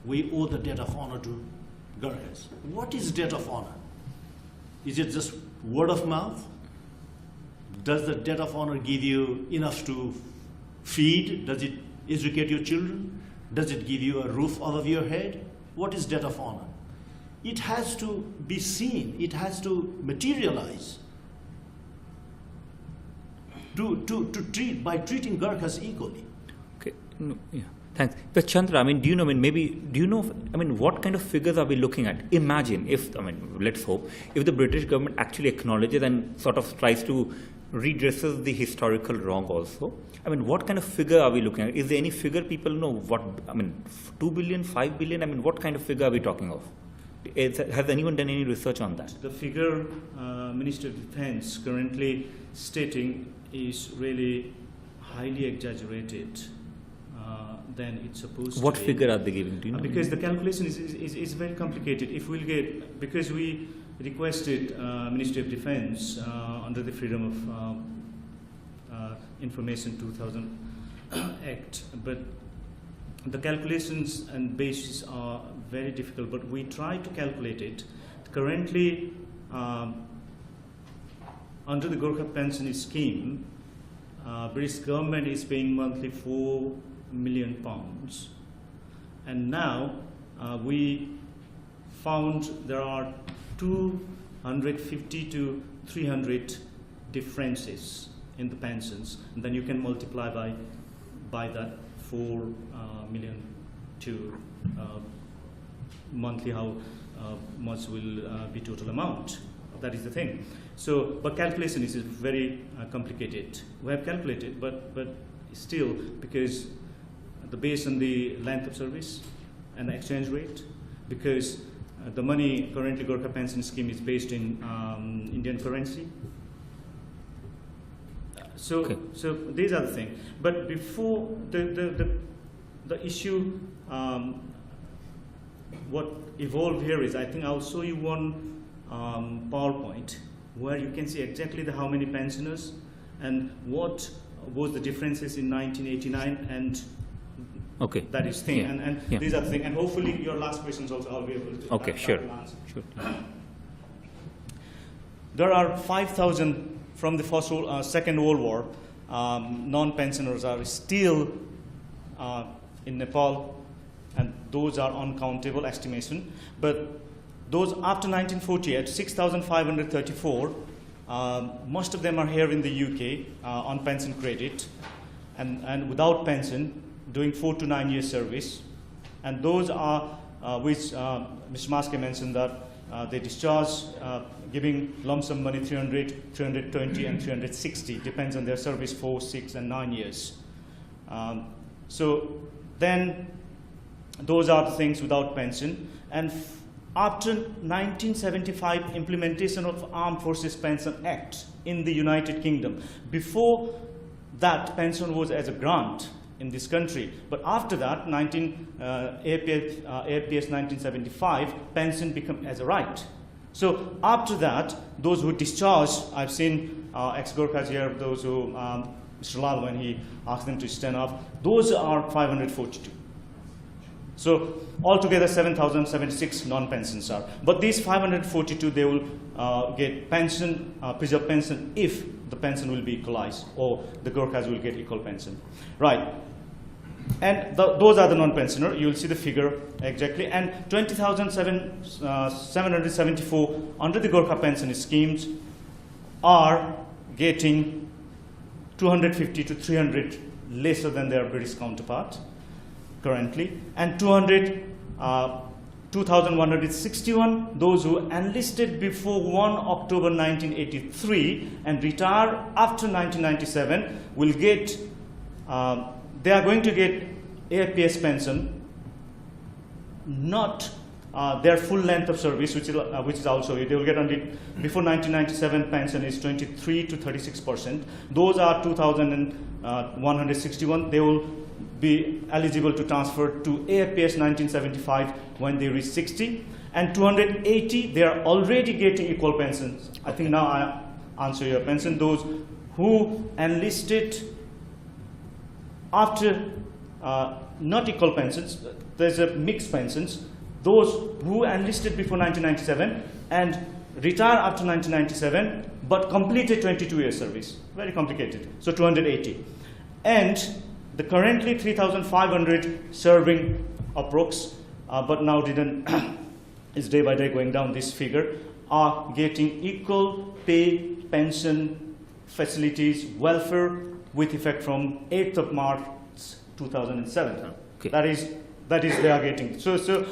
we owe the debt of honor to Gurkhas. What is debt of honor? Is it just word of mouth? Does the debt of honor give you enough to feed? Does it educate your children? Does it give you a roof over your head? What is debt of honor? It has to be seen. It has to materialize. To treat by treating Gurkhas equally. Okay. No, yeah. Thanks. But Chandra, I mean, do you know, what kind of figures are we looking at? Imagine if, let's hope, if the British government actually acknowledges and sort of tries to redresses the historical wrong also. What kind of figure are we looking at? Is there any figure people know? 2 billion, 5 billion? What kind of figure are we talking of? Has anyone done any research on that? The figure Minister of Defense currently stating is really highly exaggerated than it's supposed to be. What figure are they giving? Do you know? Because the calculation is very complicated. If we'll get, because we requested Ministry of Defense under the Freedom of Information 2000 Act, but the calculations and bases are very difficult, but we try to calculate it. Currently, under the Gurkha pension scheme, British government is paying monthly £4 million, and now we found there are 250 to 300 differences in the pensions, and then you can multiply by that 4 million to monthly how much will be total amount. That is the thing. So, but calculation is very complicated. We have calculated, but still, because based on the length of service and the exchange rate, because the money currently Gurkha pension scheme is based in Indian currency. So, okay. So these are the things. But before the issue, what evolved here is, I think I'll show you one PowerPoint where you can see exactly how many pensioners and what was the differences in 1989 and. Okay. That is thing, Yeah. and Yeah. these are the thing, and hopefully your last questions also I'll be able to. Okay, sure. answer. Sure. There are 5,000 from the Second World War. Non-pensioners are still in Nepal, and those are uncountable estimation. But those after 1948, 6,534. Most of them are here in the UK on pension credit, and without pension, doing 4 to 9 years service, and those are which Mr. Maske mentioned that they discharge giving lump sum money 300, 320, and 360, depends on their service 4, 6, and 9 years. So then those are the things without pension, and after 1975 implementation of Armed Forces Pension Act in the United Kingdom, before that pension was as a grant in this country, but after that, APS 1975, pension became as a right. So after that, those who discharge, I've seen ex-Gurkhas here, those who, Mr. Lal, when he asked them to stand up, those are 542. So altogether 7,076 non-pensions are. But these 542, they will get pension, preserve pension if the pension will be equalized, or the Gurkhas will get equal pension. Right. And those are the non-pensioner. You will see the figure exactly. And 20,774 under the Gurkha pension schemes are getting 250 to 300 lesser than their British counterpart currently, and 2,161 those who enlisted before 1 October 1983 and retire after 1997 will get, they are going to get AFPS pension, not their full length of service, which is also, they will get only, before 1997 pension is 23 to 36%. Those are 2,161. They will be eligible to transfer to AFPS 1975 when they reach 60. And 280, they are already getting equal pensions. I think now I answer your pension. Those who enlisted after, not equal pensions, there's a mixed pensions. Those who enlisted before 1997 and retire after 1997 but completed 22 years service. Very complicated. So 280. And the currently 3,500 serving approx, but now didn't is day by day going down, this figure, are getting equal pay, pension, facilities, welfare with effect from 8th of March 2007. Okay. That is they are getting. So the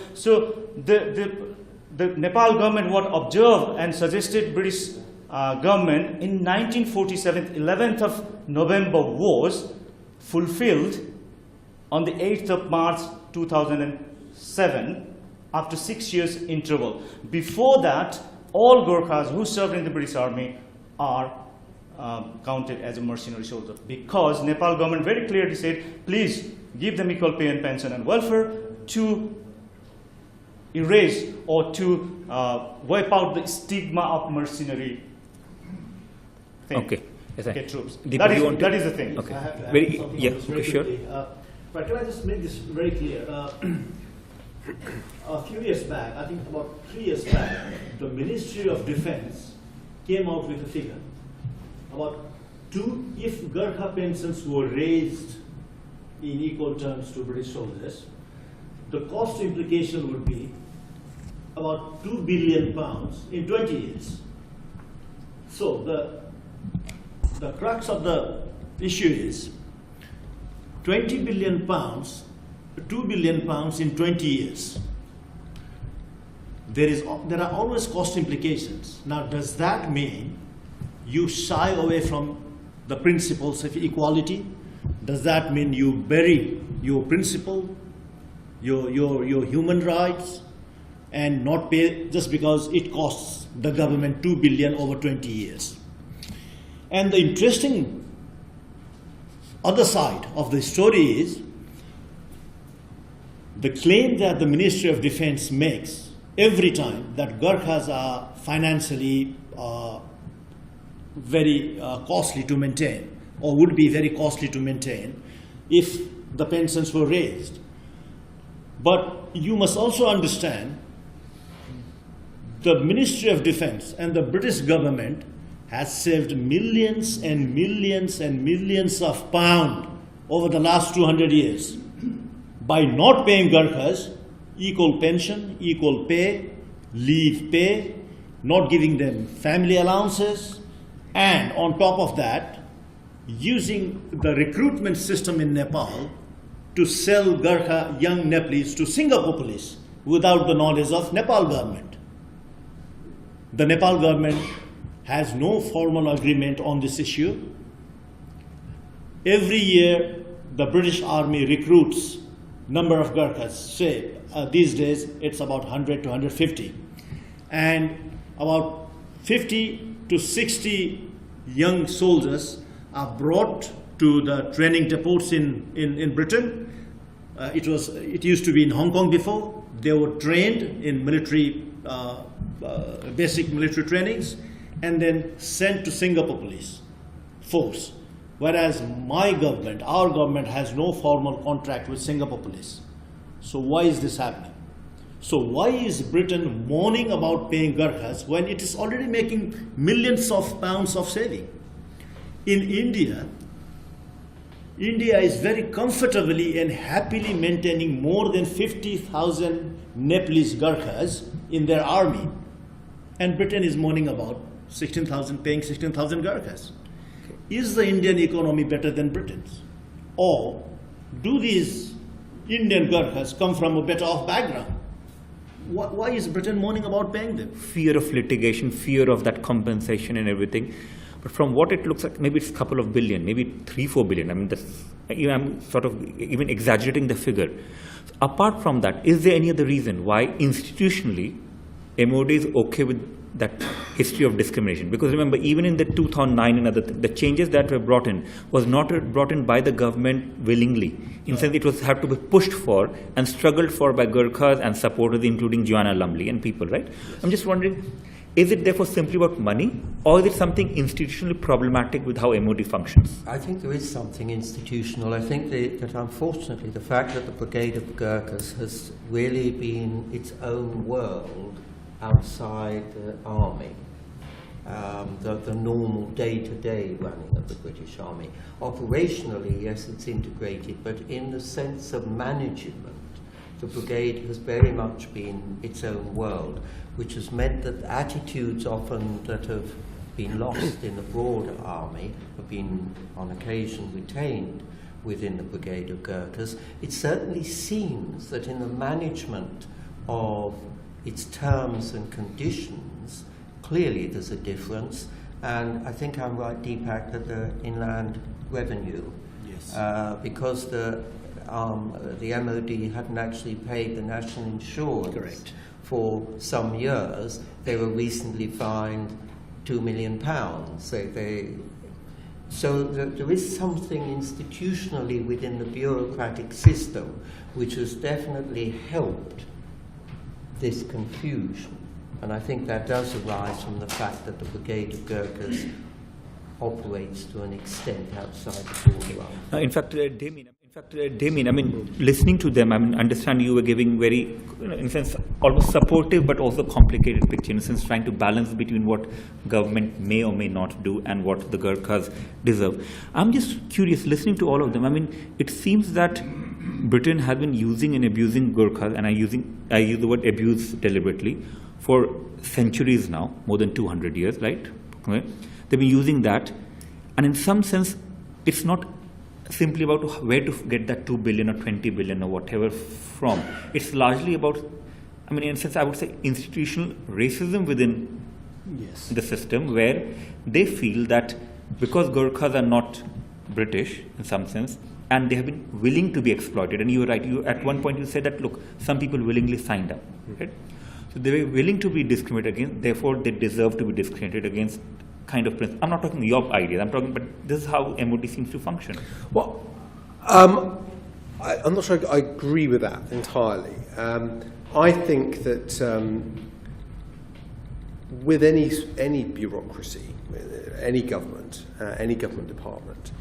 Nepal government what observed and suggested British government in 1947, 11th of November was fulfilled on the 8th of March 2007 after 6 years interval. Before that, all Gurkhas who served in the British Army are counted as a mercenary soldier, because Nepal government very clearly said, please give them equal pay and pension and welfare to erase or to wipe out the stigma of mercenary thing. Okay. Yes, Okay, troops. Deepak, That is the thing. Okay. I have to add Very, something yeah, on this very sure. quickly. But can I just make this very clear? A few years back, I think about 3 years back, the Ministry of Defense came out with a figure about if Gurkha pensions were raised in equal terms to British soldiers, the cost implication would be about £2 billion in 20 years. So the crux of the issue is 20 billion pounds, 2 billion pounds in 20 years. There are always cost implications. Now, does that mean you shy away from the principles of equality? Does that mean you bury your principle, your human rights, and not pay just because it costs the government 2 billion over 20 years? And the interesting other side of the story is the claim that the Ministry of Defense makes every time that Gurkhas are financially very costly to maintain, or would be very costly to maintain if the pensions were raised. But you must also understand the Ministry of Defense and the British government has saved millions and millions and millions of pounds over the last 200 years by not paying Gurkhas equal pension, equal pay, leave pay, not giving them family allowances, and on top of that, using the recruitment system in Nepal to sell Gurkha young Nepalese to Singapore police without the knowledge of Nepal government. The Nepal government has no formal agreement on this issue. Every year, the British Army recruits number of Gurkhas. Say, these days, it's about 100 to 150. And about 50 to 60 young soldiers are brought to the training depots in Britain. It used to be in Hong Kong before. They were trained in military, basic military trainings, and then sent to Singapore police force. Whereas my government, our government, has no formal contract with Singapore police. So why is this happening? So why is Britain moaning about paying Gurkhas when it is already making millions of pounds of saving? In India, India is very comfortably and happily maintaining more than 50,000 Nepalese Gurkhas in their army. And Britain is moaning about 16,000, paying 16,000 Gurkhas. Is the Indian economy better than Britain's? Or do these Indian Gurkhas come from a better off background? Why is Britain moaning about paying them? Fear of litigation, fear of that compensation and everything. But from what it looks like, maybe it's a couple of billion, maybe 3-4 billion. I mean, I'm sort of even exaggerating the figure. So apart from that, is there any other reason why institutionally MOD is okay with that history of discrimination? Because remember, even in the 2009 and other the changes that were brought in was not brought in by the government willingly. In sense, it was had to be pushed for and struggled for by Gurkhas and supporters, including Joanna Lumley and people, right? Yes. I'm just wondering, is it therefore simply about money, or is it something institutionally problematic with how MOD functions? I think there is something institutional. I think that unfortunately the fact that the Brigade of Gurkhas has really been its own world outside the army, the normal day-to-day running of the British Army. Operationally, yes, it's integrated, but in the sense of management, the brigade has very much been its own world, which has meant that attitudes often that have been lost in the broader army have been on occasion retained within the Brigade of Gurkhas. It certainly seems that in the management of its terms and conditions, clearly there's a difference, and I think I'm right, Deepak, that the inland revenue, yes, because the MOD hadn't actually paid the national insurance, correct, for some years. They were recently fined £2 million. So there is something institutionally within the bureaucratic system which has definitely helped this confusion. And I think that does arise from the fact that the Brigade of Gurkhas operates to an extent outside the border. In fact, Damien, I mean, listening to them, I mean, understand you were giving very, in a sense, almost supportive but also complicated picture, in a sense, trying to balance between what government may or may not do and what the Gurkhas deserve. I'm just curious, listening to all of them, I mean, it seems that Britain has been using and abusing Gurkhas, and I use the word abuse deliberately, for centuries now, more than 200 years, right? Okay. They've been using that, and in some sense, it's not simply about where to get that 2 billion or 20 billion or whatever from. It's largely about, I mean, in a sense, I would say institutional racism within yes, the system, where they feel that because Gurkhas are not British in some sense, and they have been willing to be exploited. And you were right, at one point you said that, look, some people willingly signed up, right? So they were willing to be discriminated against, therefore they deserve to be discriminated against kind of principle. I'm not talking your ideas, I'm talking, but this is how MOD seems to function. Well, I'm not sure I agree with that entirely. I think that with any bureaucracy, any government department,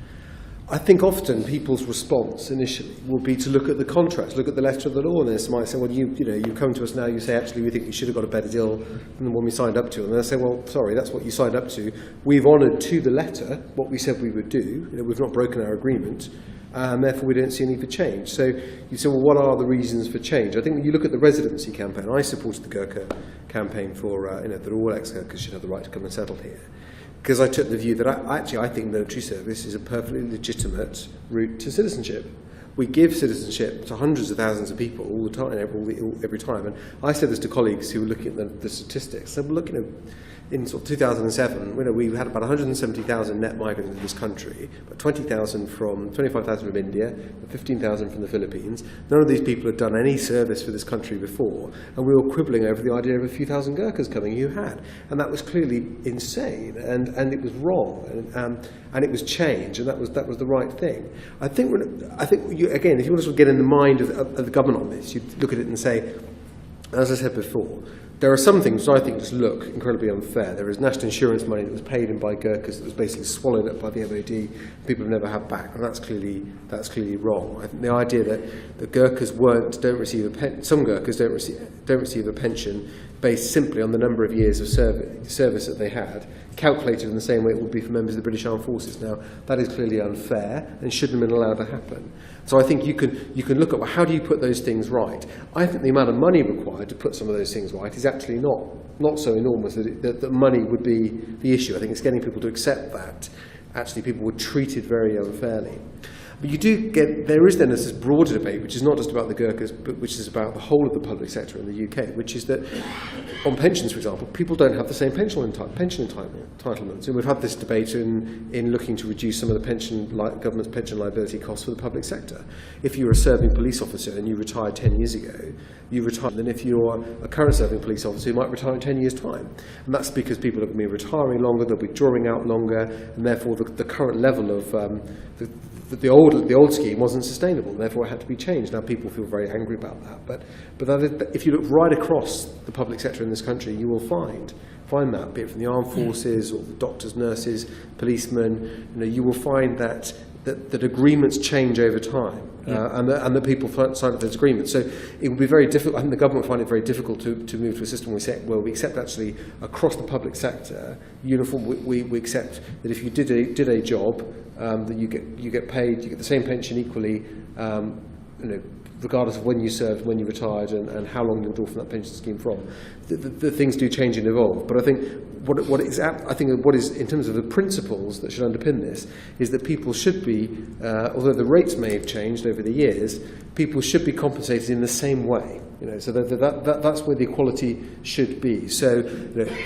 I think often people's response initially will be to look at the contracts, look at the letter of the law, and they might say, well, you come to us now, you say, actually, we think we should have got a better deal than the one we signed up to. And they'll say, well, sorry, that's what you signed up to. We've honoured to the letter what we said we would do. We've not broken our agreement, and therefore we don't see any need for change. So you say, well, what are the reasons for change? I think when you look at the residency campaign, I supported the Gurkha campaign for, that all ex-Gurkhas should have the right to come and settle here. Because I took the view that I think military service is a perfectly legitimate route to citizenship. We give citizenship to hundreds of thousands of people all the time, every time. And I said this to colleagues who were looking at the statistics. So we're looking at, in sort of 2007, we had about 170,000 net migrants in this country, but 25,000 from India, and 15,000 from the Philippines. None of these people had done any service for this country before, and we were quibbling over the idea of a few thousand Gurkhas coming who had. And that was clearly insane, and it was wrong, and it was change, and that was the right thing. I think again, if you want to sort of get in the mind of the government on this, you look at it and say, as I said before, there are some things which I think just look incredibly unfair. There is national insurance money that was paid in by Gurkhas that was basically swallowed up by the MOD. People have never had back, and that's clearly wrong. I think the idea that the Gurkhas don't receive some Gurkhas don't receive a pension based simply on the number of years of service that they had, calculated in the same way it would be for members of the British Armed Forces. Now, that is clearly unfair and shouldn't have been allowed to happen. So I think you can look at, well, how do you put those things right? I think the amount of money required to put some of those things right is actually not so enormous that money would be the issue. I think it's getting people to accept that actually people were treated very unfairly. But there is then this broader debate, which is not just about the Gurkhas, but which is about the whole of the public sector in the UK, which is that on pensions, for example, people don't have the same pension entitlements. And we've had this debate in looking to reduce some of the government's pension liability costs for the public sector. If you're a serving police officer and you retired 10 years ago, you retire than if you're a current serving police officer who might retire in 10 years' time. And that's because people are going to be retiring longer, they'll be drawing out longer, and therefore the current level of the old scheme wasn't sustainable, and therefore it had to be changed. Now people feel very angry about that, but if you look right across the public sector in this country, you will find that, be it from the armed forces or the doctors, nurses, policemen, you will find that agreements change over time, and that people sign up those agreements. So it would be very difficult. I think the government find it very difficult to move to a system where we accept actually across the public sector uniform. We accept that if you did a job, that you get paid, you get the same pension equally, regardless of when you served, when you retired, and how long you were drawn from that pension scheme from. The things do change and evolve. But I think what is in terms of the principles that should underpin this is that people should be, although the rates may have changed over the years, people should be compensated in the same way. So that's where the equality should be. So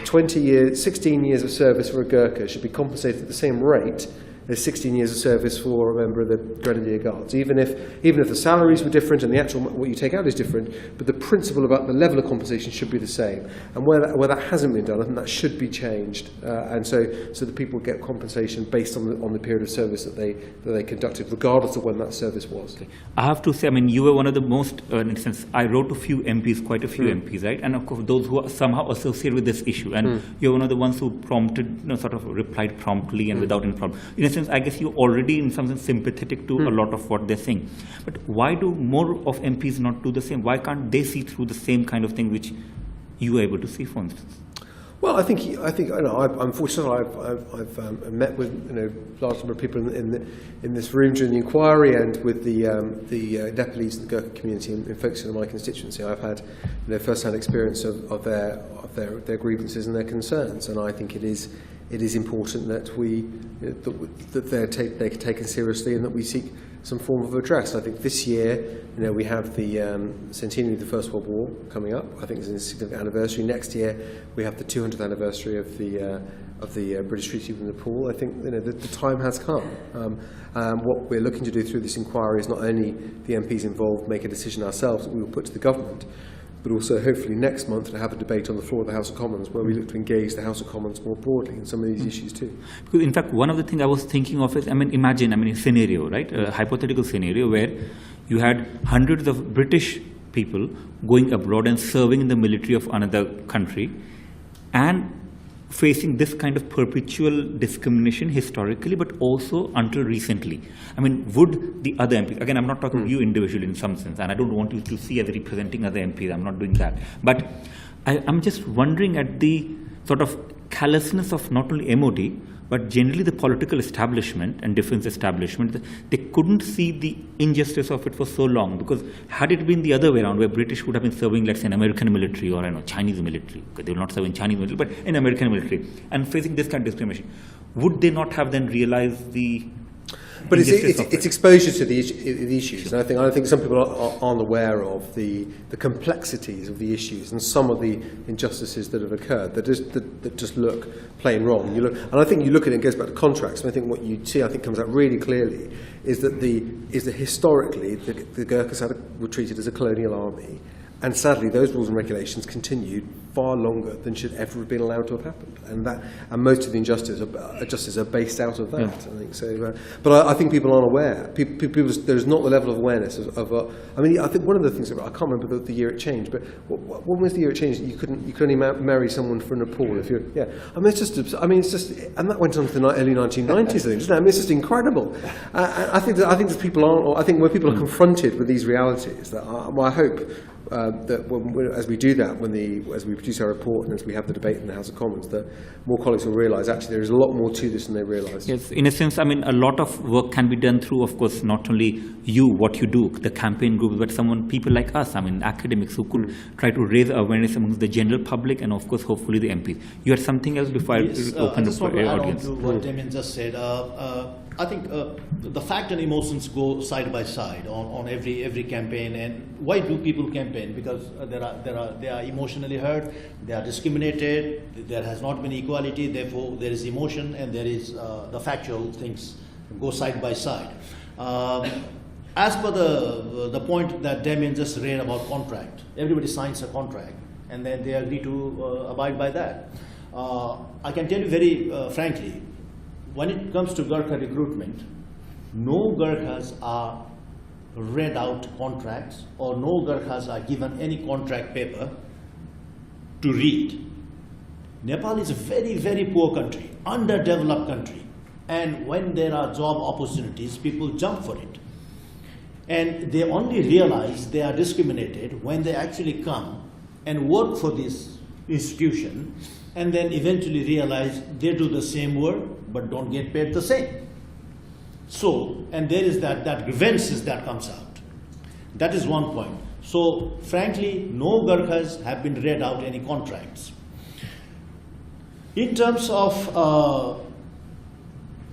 16 years of service for a Gurkha should be compensated at the same rate as 16 years of service for a member of the Grenadier Guards, even if the salaries were different and the actual what you take out is different, but the principle about the level of compensation should be the same. And where that hasn't been done, I think that should be changed, and so that people get compensation based on the period of service that they conducted, regardless of when that service was. Okay. I have to say, you were one of the most, in a sense, I wrote to quite a few MPs, right? And of course, those who are somehow associated with this issue, and you're one of the ones who prompted, sort of replied promptly and without any problem. In a sense, I guess you're already in some sense sympathetic to a lot of what they're saying. But why do more of MPs not do the same? Why can't they see through the same kind of thing which you were able to see, for instance? Well, I think I'm fortunate. I've met with large number of people in this room during the inquiry, and with the Nepalese and the Gurkha community and focusing on my constituency. I've had first-hand experience of their grievances and their concerns, and I think it is important that that they're taken seriously and that we seek some form of redress. I think this year, we have the centenary of the First World War coming up. I think it's a significant anniversary. Next year, we have the 200th anniversary of the British Treaty with Nepal. I think the time has come. What we're looking to do through this inquiry is not only the MPs involved make a decision ourselves that we will put to the government, but also hopefully next month to have a debate on the floor of the House of Commons where we look to engage the House of Commons more broadly in some of these issues too. Because in fact, one of the things I was thinking of is, imagine a scenario, right? A hypothetical scenario where you had hundreds of British people going abroad and serving in the military of another country and facing this kind of perpetual discrimination historically, but also until recently. Would the other MPs, again, I'm not talking to you individually in some sense, and I don't want you to see as representing other MPs, I'm not doing that. But I'm just wondering at the sort of callousness of not only MOD, but generally the political establishment and defense establishment, they couldn't see the injustice of it for so long, because had it been the other way around, where British would have been serving, let's say, in American military or Chinese military, because they will not serve in Chinese military, but in American military, and facing this kind of discrimination, would they not have then realized the But it's exposure to the issues, and I think some people aren't aware of the complexities of the issues and some of the injustices that have occurred that just look plain wrong. And I think you look at it, and it goes back to contracts. And I think what you see, comes out really clearly, is that historically the Gurkhas were treated as a colonial army, And sadly, those rules and regulations continued far longer than should ever have been allowed to have happened. And most of the injustices are based out of that, I think. So, but I think people aren't aware. There's not the level of awareness of I mean, I think one of the things, I can't remember the year it changed, but when was the year it changed? You could only marry someone from Nepal if you're, I mean, it's just, and that went on to the early 1990s, I think, didn't it? I mean, it's just incredible. I think that people aren't, I think when people are confronted with these realities, I hope that as we do that, as we produce our report and as we have the debate in the House of Commons, that more colleagues will realise actually there is a lot more to this than they realise. Yes, in a sense, I mean, a lot of work can be done through, of course, not only what you do, the campaign groups, but people like us, I mean, academics who could try to raise awareness amongst the general public and, of course, hopefully the MPs. You had something else before I open up for the audience? To what Damien just said. I think the fact and emotions go side by side on every campaign. And why do people campaign? Because they are emotionally hurt, they are discriminated, there has not been equality, therefore there is emotion, and there is the factual things go side by side. As per the point that Damien just read about contract, everybody signs a contract and then they agree to abide by that. I can tell you very frankly, when it comes to Gurkha recruitment, no Gurkhas are read out contracts, or no Gurkhas are given any contract paper to read. Nepal is a very, very poor country, underdeveloped country, and when there are job opportunities, people jump for it. And they only realize they are discriminated when they actually come and work for this institution, and then eventually realize they do the same work but don't get paid the same. So, and there is that grievances that comes out. That is one point. So, frankly, no Gurkhas have been read out any contracts. In terms of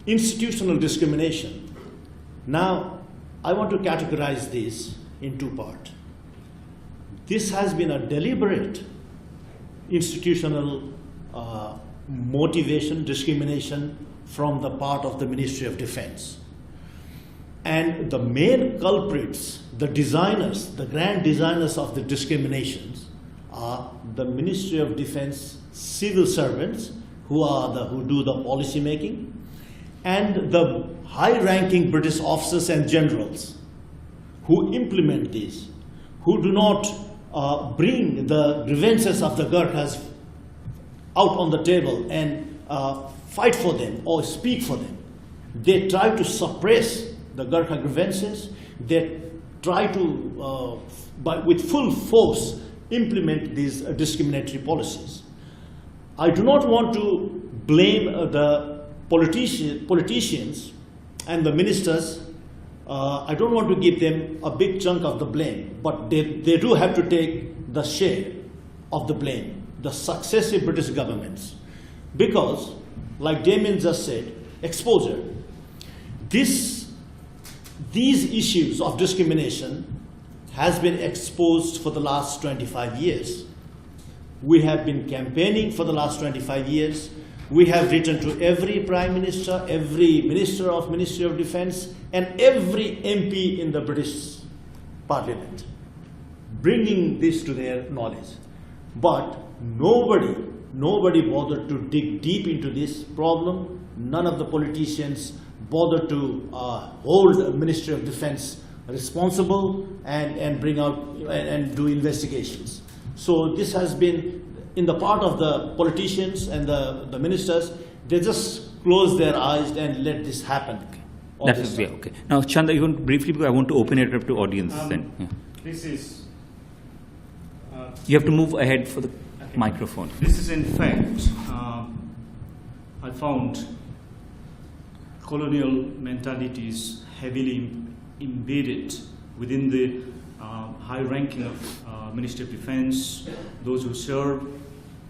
institutional discrimination, now I want to categorize this in two parts. This has been a deliberate institutional motivation, discrimination from the part of the Ministry of Defense. And the main culprits, the designers, the grand designers of the discriminations are the Ministry of Defense civil servants who do the policy making, and the high-ranking British officers and generals who implement these, who do not bring the grievances of the Gurkhas out on the table and fight for them or speak for them. They try to suppress the Gurkha grievances. They try to, with full force, implement these discriminatory policies. I do not want to blame the politicians and the ministers. I don't want to give them a big chunk of the blame, but they do have to take the share of the blame, the successive British governments. Because, like Damien just said, exposure. These issues of discrimination has been exposed for the last 25 years. We have been campaigning for the last 25 years. We have written to every Prime Minister, every Minister of Ministry of Defence, and every MP in the British Parliament, bringing this to their knowledge. But nobody bothered to dig deep into this problem. None of the politicians bothered to hold the Ministry of Defence responsible and bring out and do investigations. So this has been, in the part of the politicians and the ministers, they just close their eyes and let this happen. That is, yeah, okay. Now, Chanda, you want briefly, because I want to open it up to audience then. Yeah. This is... you have to move ahead for the microphone. This is in fact, I found colonial mentalities heavily embedded within the high ranking of Ministry of Defence, those who serve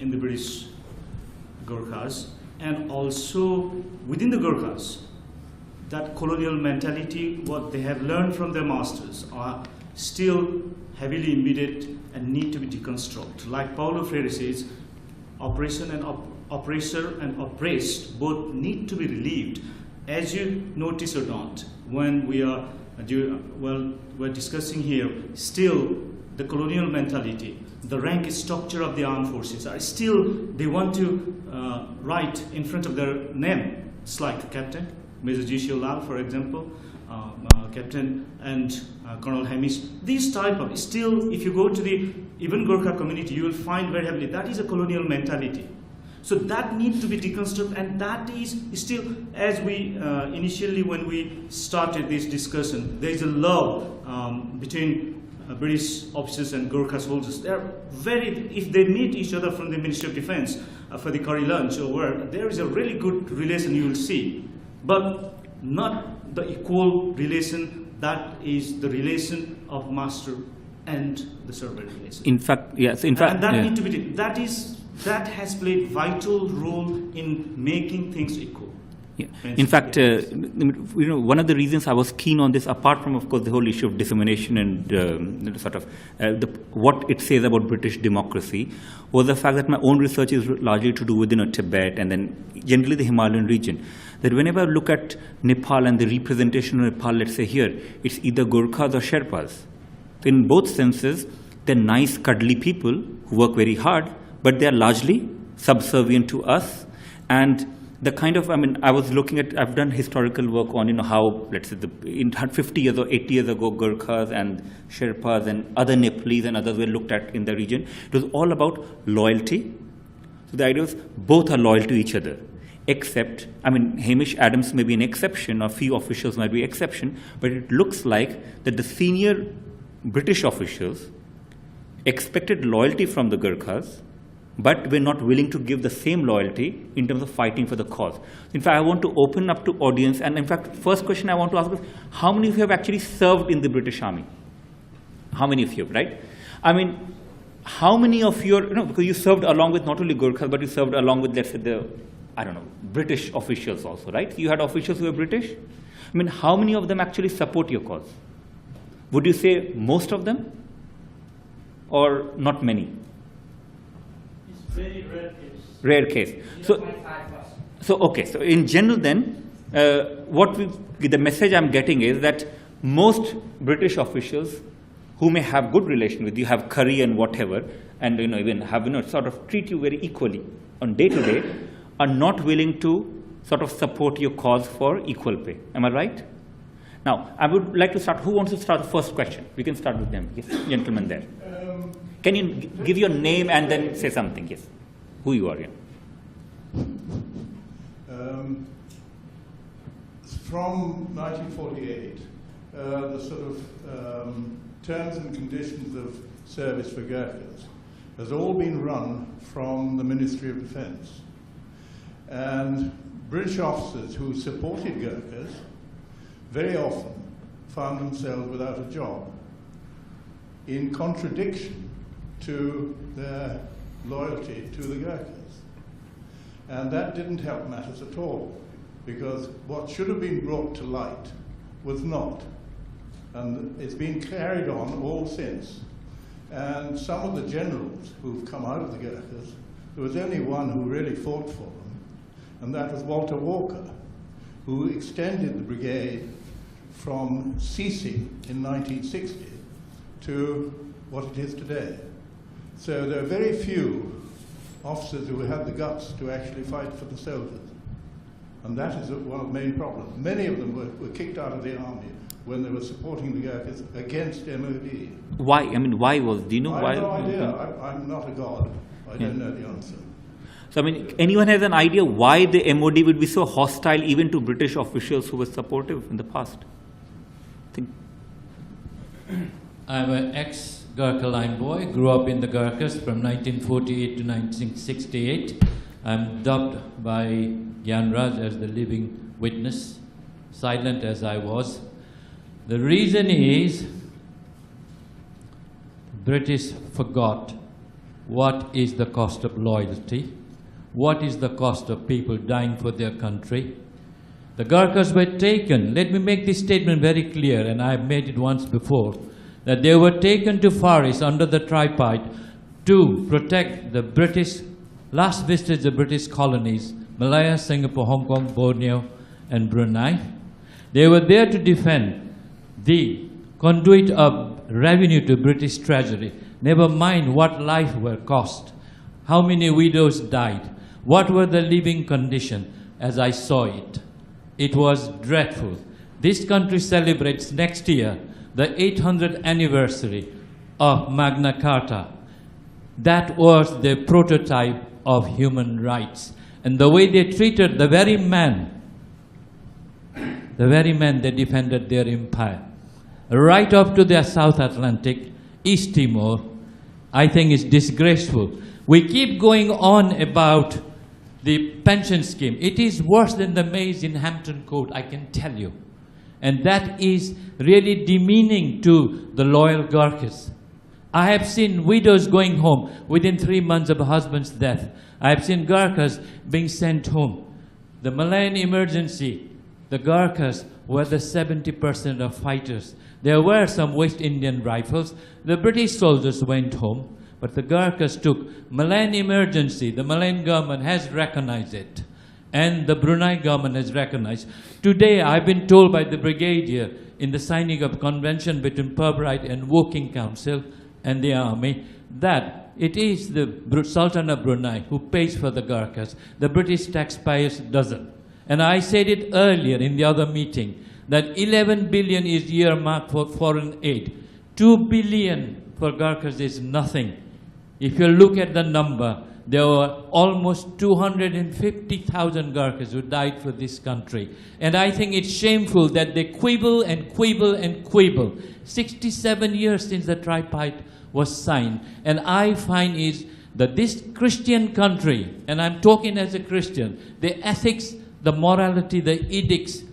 in the British Gurkhas, and also within the Gurkhas, that colonial mentality, what they have learned from their masters, are still heavily embedded and need to be deconstructed. Like Paulo Freire says, oppression and oppressor and oppressed both need to be relieved. As you notice or not, when we're discussing here, still the colonial mentality, the rank structure of the armed forces are still, they want to write in front of their name. It's like Captain, Major Jishio Lal, for example, Captain and Colonel Hamish. These type of, still, if you go to the even Gurkha community, you will find very heavily, that is a colonial mentality. So that needs to be deconstructed, and that is still, as we initially when we started this discussion, there is a love between British officers and Gurkha soldiers. They are very, if they meet each other from the Ministry of Defense for the curry lunch or work, there is a really good relation you will see, but not the equal relation that is the relation of master and the servant relation. In fact, yes. In fact, and that need to be, that has played vital role in making things equal. Yeah. In fact, one of the reasons I was keen on this, apart from, of course, the whole issue of dissemination and sort of what it says about British democracy, was the fact that my own research is largely to do within Tibet and then generally the Himalayan region. That whenever I look at Nepal and the representation of Nepal, let's say here, it's either Gurkhas or Sherpas. In both senses, they're nice, cuddly people who work very hard, but they are largely subservient to us. And the kind of, I was looking at, I've done historical work on, how, let's say, in 50 years or 80 years ago, Gurkhas and Sherpas and other Nepalese and others were looked at in the region. It was all about loyalty. So the idea was both are loyal to each other. Except, Hamish Adams may be an exception, or few officials might be an exception, but it looks like that the senior British officials expected loyalty from the Gurkhas, but were not willing to give the same loyalty in terms of fighting for the cause. In fact, I want to open up to audience, and in fact, first question I want to ask is, how many of you have actually served in the British Army? How many of you, right? How many of your, because you served along with not only Gurkhas, but you served along with, let's say, the, British officials also, right? You had officials who were British. How many of them actually support your cause? Would you say most of them, or not many? It's very rare case. Rare case. So in general then, the message I'm getting is that most British officials who may have good relation with you, have curry and whatever, and even have sort of treat you very equally on day to day, are not willing to sort of support your cause for equal pay. Am I right? Now, I would like to start. Who wants to start the first question? We can start with them. Yes, gentleman there. Can you give your name and then say something? Yes, who you are. Yeah. From 1948, the sort of terms and conditions of service for Gurkhas has all been run from the Ministry of Defense. And British officers who supported Gurkhas very often found themselves without a job, in contradiction to their loyalty to the Gurkhas. And that didn't help matters at all, because what should have been brought to light was not. And it's been carried on all since. And some of the generals who've come out of the Gurkhas, there was only one who really fought for them, and that was Walter Walker, who extended the brigade from ceasing in 1960 to what it is today. So there are very few officers who had the guts to actually fight for the soldiers. And that is one of the main problems. Many of them were kicked out of the army when they were supporting the Gurkhas against MOD. Why? Why was, do you know why? I have no idea. I'm not a god. I don't know the answer. So, anyone has an idea why the MOD would be so hostile even to British officials who were supportive in the past? I'm an ex-Gurkha line boy, grew up in the Gurkhas from 1948 to 1968. I'm dubbed by Gyanraj as the living witness, silent as I was. The reason is, British forgot what is the cost of loyalty, what is the cost of people dying for their country. The Gurkhas were taken, let me make this statement very clear, and I have made it once before, that they were taken to Far East under the tripartite to protect the British, last vestige of British colonies, Malaya, Singapore, Hong Kong, Borneo, and Brunei. They were there to defend the conduit of revenue to British Treasury. Never mind what life were cost, how many widows died, what were the living conditions as I saw it. It was dreadful. This country celebrates next year the 800th anniversary of Magna Carta. That was the prototype of human rights. And the way they treated the very man they defended their empire, right up to the South Atlantic, East Timor, I think is disgraceful. We keep going on about the pension scheme. It is worse than the maize in Hampton Court, I can tell you. And that is really demeaning to the loyal Gurkhas. I have seen widows going home within 3 months of a husband's death. I have seen Gurkhas being sent home. The Malayan emergency, the Gurkhas were the 70% of fighters. There were some West Indian rifles. The British soldiers went home, but the Gurkhas took Malayan emergency. The Malayan government has recognized it, and the Brunei government has recognized. Today, I've been told by the brigadier in the signing of convention between Purbright and Working Council and the army that it is the Sultan of Brunei who pays for the Gurkhas. The British taxpayers doesn't. And I said it earlier in the other meeting that 11 billion is earmarked for foreign aid. 2 billion for Gurkhas is nothing. If you look at the number, there were almost 250,000 Gurkhas who died for this country. And I think it's shameful that they quibble and quibble and quibble. 67 years since the tripartite was signed. And I find is that this Christian country, and I'm talking as a Christian, the ethics, the morality, the edicts,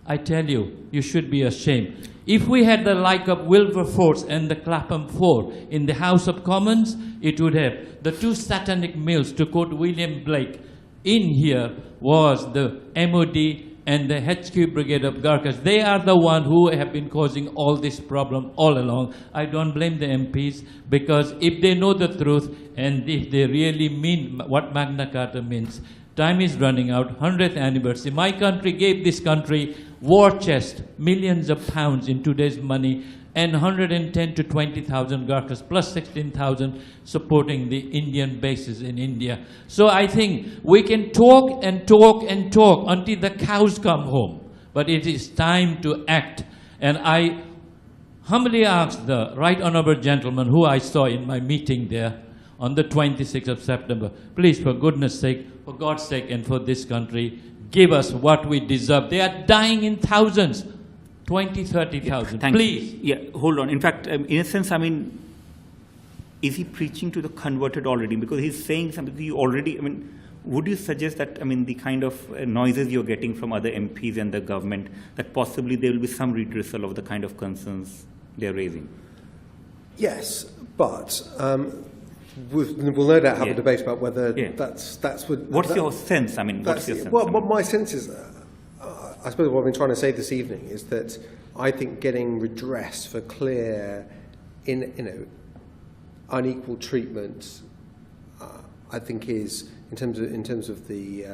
I tell you, you should be ashamed. If we had the like of Wilberforce and the Clapham Four in the House of Commons, it would have. The two satanic mills, to quote William Blake, in here was the MOD and the HQ Brigade of Gurkhas. They are the one who have been causing all this problem all along. I don't blame the MPs, because if they know the truth and if they really mean what Magna Carta means, time is running out, 100th anniversary. My country gave this country war chest, millions of pounds in today's money, and 110 to 20,000 Gurkhas, plus 16,000 supporting the Indian bases in India. So I think we can talk and talk and talk until the cows come home. But it is time to act. And I humbly ask the right honorable gentleman who I saw in my meeting there on the 26th of September, please, for goodness sake, for God's sake, and for this country, give us what we deserve. They are dying in thousands, 20, 30,000. Please. Yeah, hold on. In fact, in a sense, I mean, is he preaching to the converted already? Because he's saying something you already, I mean, would you suggest that, I mean, the kind of noises you're getting from other MPs and the government, that possibly there will be some redressal of the kind of concerns they're raising? Yes, but we'll no doubt have a debate about whether that's what... What's your sense? I mean, what's your sense? Well, my sense is, I suppose what I've been trying to say this evening is that I think getting redress for clear, unequal treatment, I think is, in terms of the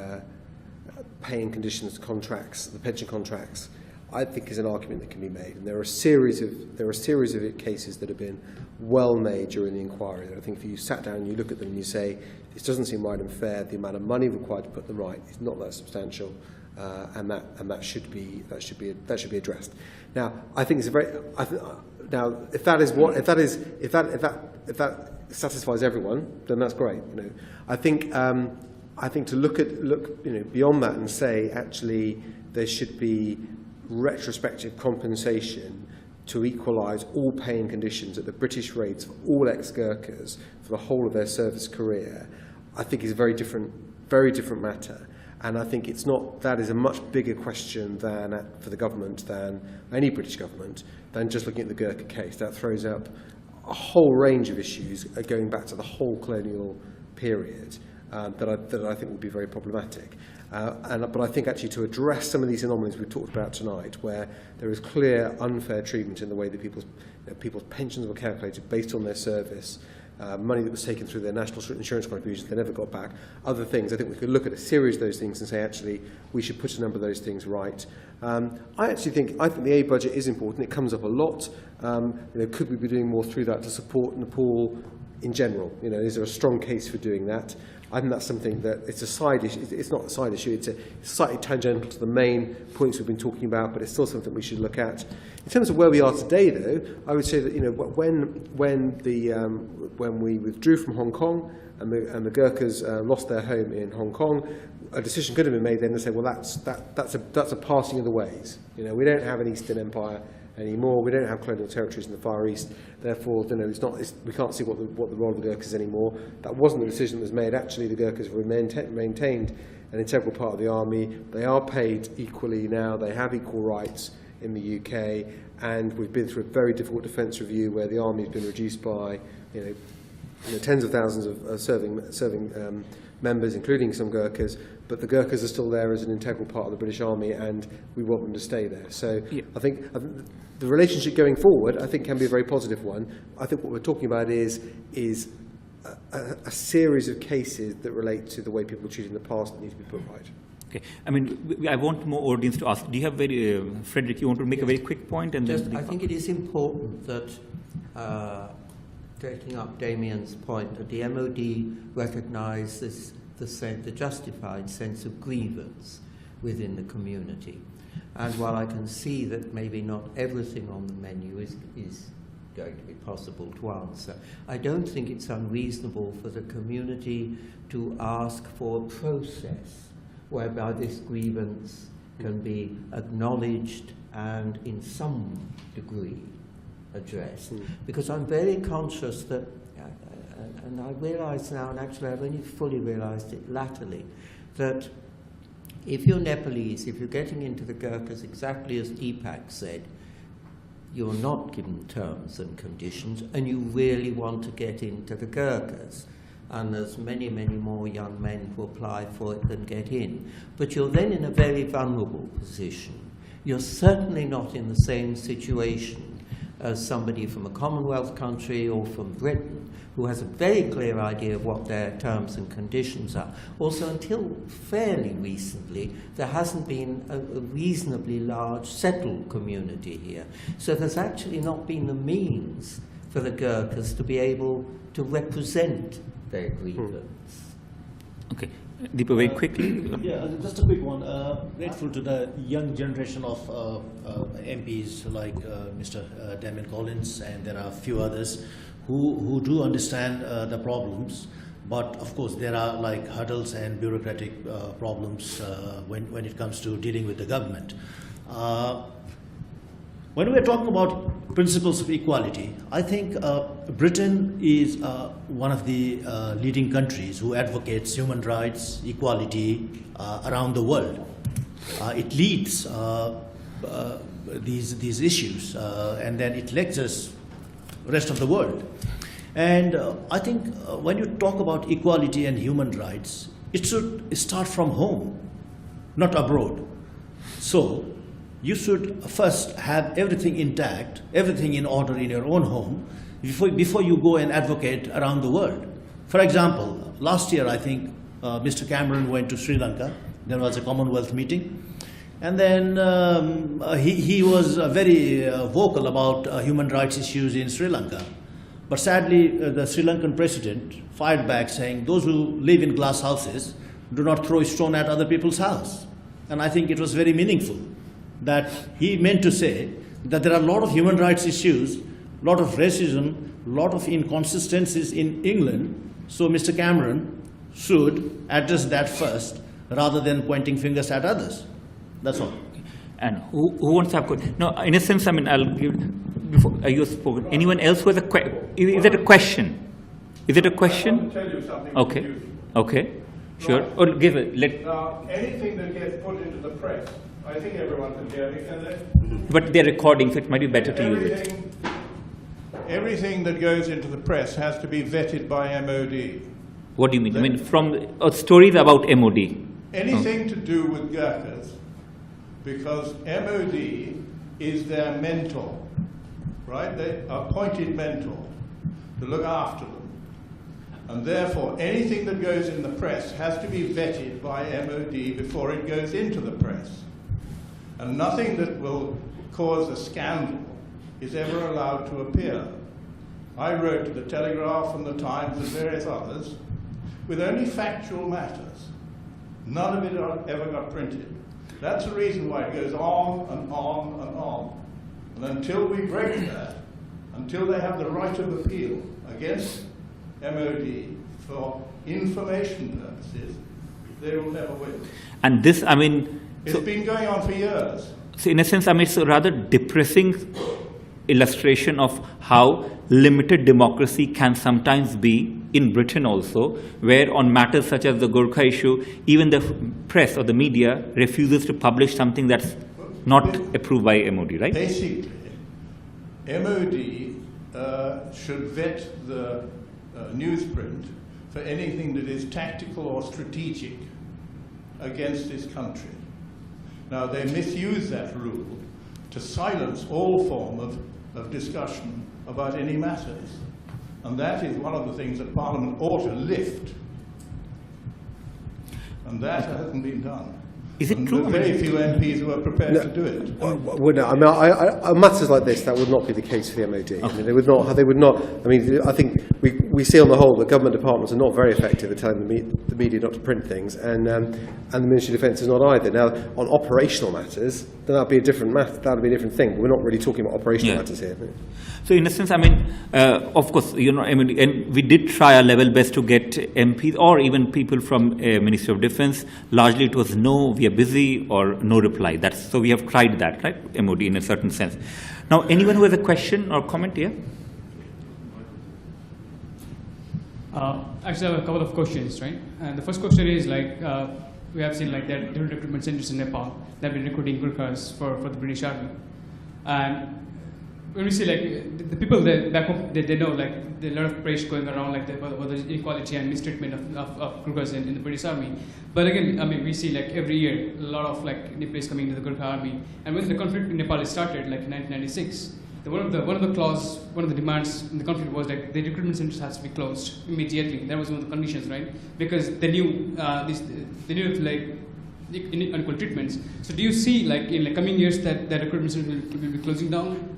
paying conditions contracts, the pension contracts, I think is an argument that can be made. And there are a series of cases that have been well made during the inquiry. That I think if you sat down and you look at them and you say, this doesn't seem right and fair, the amount of money required to put them right is not that substantial, and that should be addressed. Now, I think it's a very now if that satisfies everyone, then that's great. I think to look beyond that and say actually there should be retrospective compensation to equalise all paying conditions at the British rates for all ex-Gurkhas for the whole of their service career, I think is a very different matter. And I think that is a much bigger question for the government than any British government than just looking at the Gurkha case. That throws up a whole range of issues going back to the whole colonial period that I think would be very problematic. But I think actually to address some of these anomalies we've talked about tonight, where there is clear unfair treatment in the way that people's pensions were calculated based on their service, money that was taken through their national insurance contributions they never got back, other things. I think we could look at a series of those things and say, actually, we should put a number of those things right. I think the aid budget is important. It comes up a lot. Could we be doing more through that to support Nepal in general? Is there a strong case for doing that? I think that's something that it's a side issue. It's not a side issue. It's slightly tangential to the main points we've been talking about, but it's still something we should look at. In terms of where we are today, though, I would say that when we withdrew from Hong Kong and the Gurkhas lost their home in Hong Kong, a decision could have been made then to say, well, that's a passing of the ways. We don't have an Eastern Empire anymore. We don't have colonial territories in the Far East. Therefore, we can't see what the role of the Gurkhas is anymore. That wasn't the decision that was made. Actually, the Gurkhas were maintained an integral part of the army. They are paid equally now. They have equal rights in the UK, and we've been through a very difficult defence review where the army has been reduced by tens of thousands of serving members, including some Gurkhas, but the Gurkhas are still there as an integral part of the British Army, and we want them to stay there. So I think the relationship going forward, I think, can be a very positive one. I think what we're talking about is a series of cases that relate to the way people were treated in the past that need to be put right. Okay. I mean, I want more audience to ask. Do you have Frederick, you want to make a very quick point? And I think it is important that, taking up Damien's point, that the MOD recognises the justified sense of grievance within the community. And while I can see that maybe not everything on the menu is going to be possible to answer, I don't think it's unreasonable for the community to ask for a process whereby this grievance can be acknowledged and in some degree addressed. Because I'm very conscious that, and I realise now, and actually I've only fully realised it latterly, that if you're Nepalese, if you're getting into the Gurkhas exactly as Deepak said, you're not given terms and conditions, and you really want to get into the Gurkhas. And there's many, many more young men who apply for it than get in. But you're then in a very vulnerable position. You're certainly not in the same situation as somebody from a Commonwealth country or from Britain, who has a very clear idea of what their terms and conditions are. Also, until fairly recently, there hasn't been a reasonably large settled community here. So there's actually not been the means for the Gurkhas to be able to represent their grievance. Okay. Deepa, very quickly. Just a quick one. Grateful to the young generation of MPs like Mr. Damien Collins, and there are a few others who do understand the problems. But of course, there are like hurdles and bureaucratic problems when it comes to dealing with the government. When we're talking about principles of equality, I think Britain is one of the leading countries who advocates human rights, equality around the world. It leads these issues, and then it lectures the rest of the world. And I think when you talk about equality and human rights, it should start from home, not abroad. So you should first have everything intact, everything in order in your own home, before you go and advocate around the world. For example, last year I think Mr. Cameron went to Sri Lanka. There was a Commonwealth meeting. And then he was very vocal about human rights issues in Sri Lanka. But sadly, the Sri Lankan president fired back saying, those who live in glass houses do not throw a stone at other people's house. And I think it was very meaningful that he meant to say that there are a lot of human rights issues, a lot of racism, a lot of inconsistencies in England. So Mr. Cameron should address that first rather than pointing fingers at others. That's all. And who wants to have questions? No, in a sense, I mean, I'll give, before you spoken. Anyone else who has a question? Is it a question? Is it a question? I want to tell you something. Okay. Okay. Sure. Right. Or give it. Now, anything that gets put into the press, I think everyone can hear me, can they? But they're recording, so it might be better to use it. Everything that goes into the press has to be vetted by MOD. What do you mean? I mean, from stories about MOD. Anything to do with Gurkhas, because MOD is their mentor, right? They appointed mentor to look after them. And therefore, anything that goes in the press has to be vetted by MOD before it goes into the press. And nothing that will cause a scandal is ever allowed to appear. I wrote to the Telegraph and the Times and various others with only factual matters. None of it ever got printed. That's the reason why it goes on and on and on. And until we break that, until they have the right of appeal against MOD for information purposes, they will never win. And this, I mean... It's been going on for years. So in a sense, I mean, it's a rather depressing illustration of how limited democracy can sometimes be in Britain also, where on matters such as the Gurkha issue, even the press or the media refuses to publish something that's not approved by MOD, right? Basically, MOD should vet the newsprint for anything that is tactical or strategic against this country. Now, they misuse that rule to silence all form of discussion about any matters. And that is one of the things that Parliament ought to lift. And that hasn't been done. Is it and true? there are very few MPs who are prepared to do it. Well, no, I mean, on matters like this, that would not be the case for the MOD. Okay. I mean, they would not. I mean, I think we see on the whole that government departments are not very effective at telling the media not to print things, and the Ministry of Defence is not either. Now, on operational matters, then that'd be a different matter. That'd be a different thing. But we're not really talking about operational matters here. So, in a sense, I mean, of course, you know, I mean, and we did try our level best to get MPs or even people from Ministry of Defence. Largely, it was no, we are busy, or no reply. So we have tried that, right? MOD in a certain sense. Now, anyone who has a question or comment here? Actually, I have a couple of questions, right? And the first question is like, we have seen like that different recruitment centers in Nepal that have been recruiting Gurkhas for the British Army. And when we see like the people that back home, they know like there are a lot of praise going around like about the inequality and mistreatment of Gurkhas in the British Army. But again, I mean, we see like every year a lot of like Nepalese coming into the Gurkha Army. And when the conflict in Nepal started, like in 1996, one of the demands in the conflict was like the recruitment centers has to be closed immediately. That was one of the conditions, right? Because they knew they knew like unequal treatments. So do you see like in the coming years that recruitment centers will be closing down?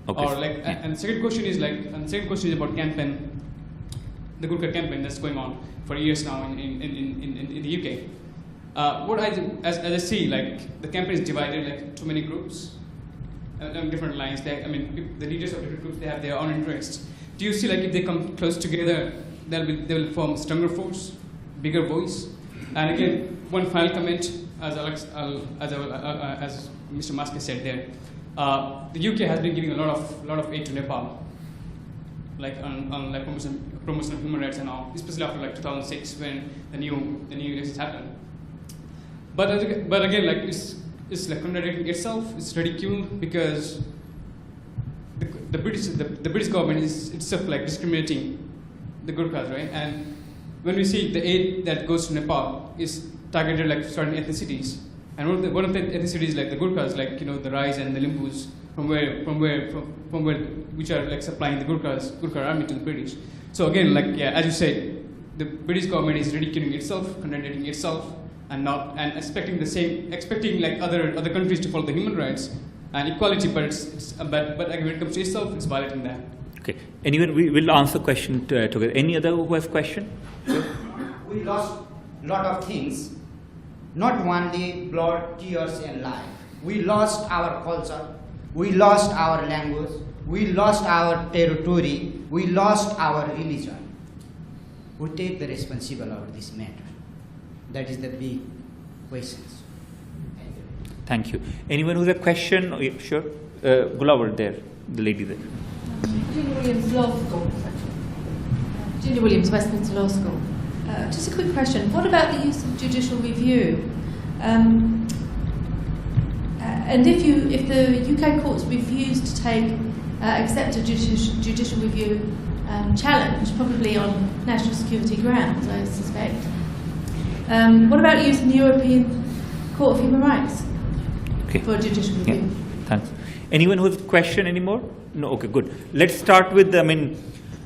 Okay. Or like, and the second question is about campaign, the Gurkha campaign that's going on for years now in the UK. What as I see, like the campaign is divided like too many groups, on different lines. The leaders of different groups, they have their own interests. Do you see like if they come close together, they will form a stronger force, bigger voice? And again, one final comment, as Mr. Maske said there. The UK has been giving a lot of aid to Nepal, like on like promotion of human rights and all, especially after like 2006 when the new elections happened. But again, like it's like contradicting itself. It's ridiculed because the British government is itself like discriminating the Gurkhas, right? And when we see the aid that goes to Nepal is targeted like certain ethnicities. And one of the ethnicities like the Gurkhas, like the Rais and the Limbus, from where which are like supplying the Gurkha army to the British. So again, like as you said, the British government is ridiculing itself, contradicting itself, and expecting like other countries to follow the human rights and equality, but when it comes to itself, it's violating that. Okay. Anyone, we will answer question together. Any other who has question? We lost a lot of things. Not only blood, tears, and life. We lost our culture, we lost our language, we lost our territory, we lost our religion. Who take the responsibility over this matter? That is the big questions. Thank you. Anyone who has a question? Oh, yeah, sure. Gulawar there, the lady there. Ginger Williams Law School. Ginger Williams, Westminster Law School. Just a quick question. What about the use of judicial review? And if the UK courts refuse to accept a judicial review challenge, probably on national security grounds, I suspect, what about using the European Court of Human Rights for a judicial review? Yeah, thanks. Anyone who has a question anymore? No, okay, good. Let's start with,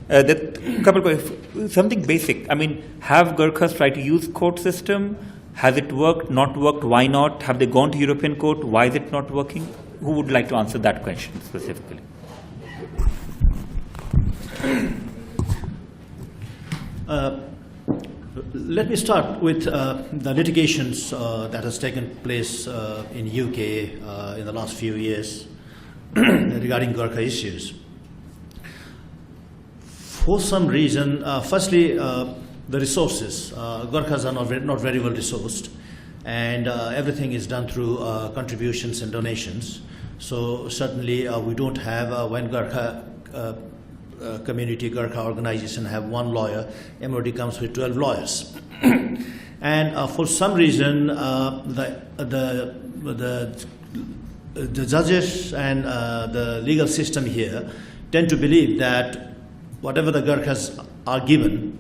Something basic. I mean, have Gurkhas tried to use court system? Has it worked? Not worked? Why not? Have they gone to European court? Why is it not working? Who would like to answer that question specifically? Let me start with the litigations that has taken place in UK in the last few years regarding Gurkha issues. For some reason, firstly, the resources. Gurkhas are not very well resourced, and everything is done through contributions and donations. So certainly we don't have, when Gurkha community, Gurkha organization have one lawyer, MOD comes with 12 lawyers. And for some reason, the judges and the legal system here tend to believe that whatever the Gurkhas are given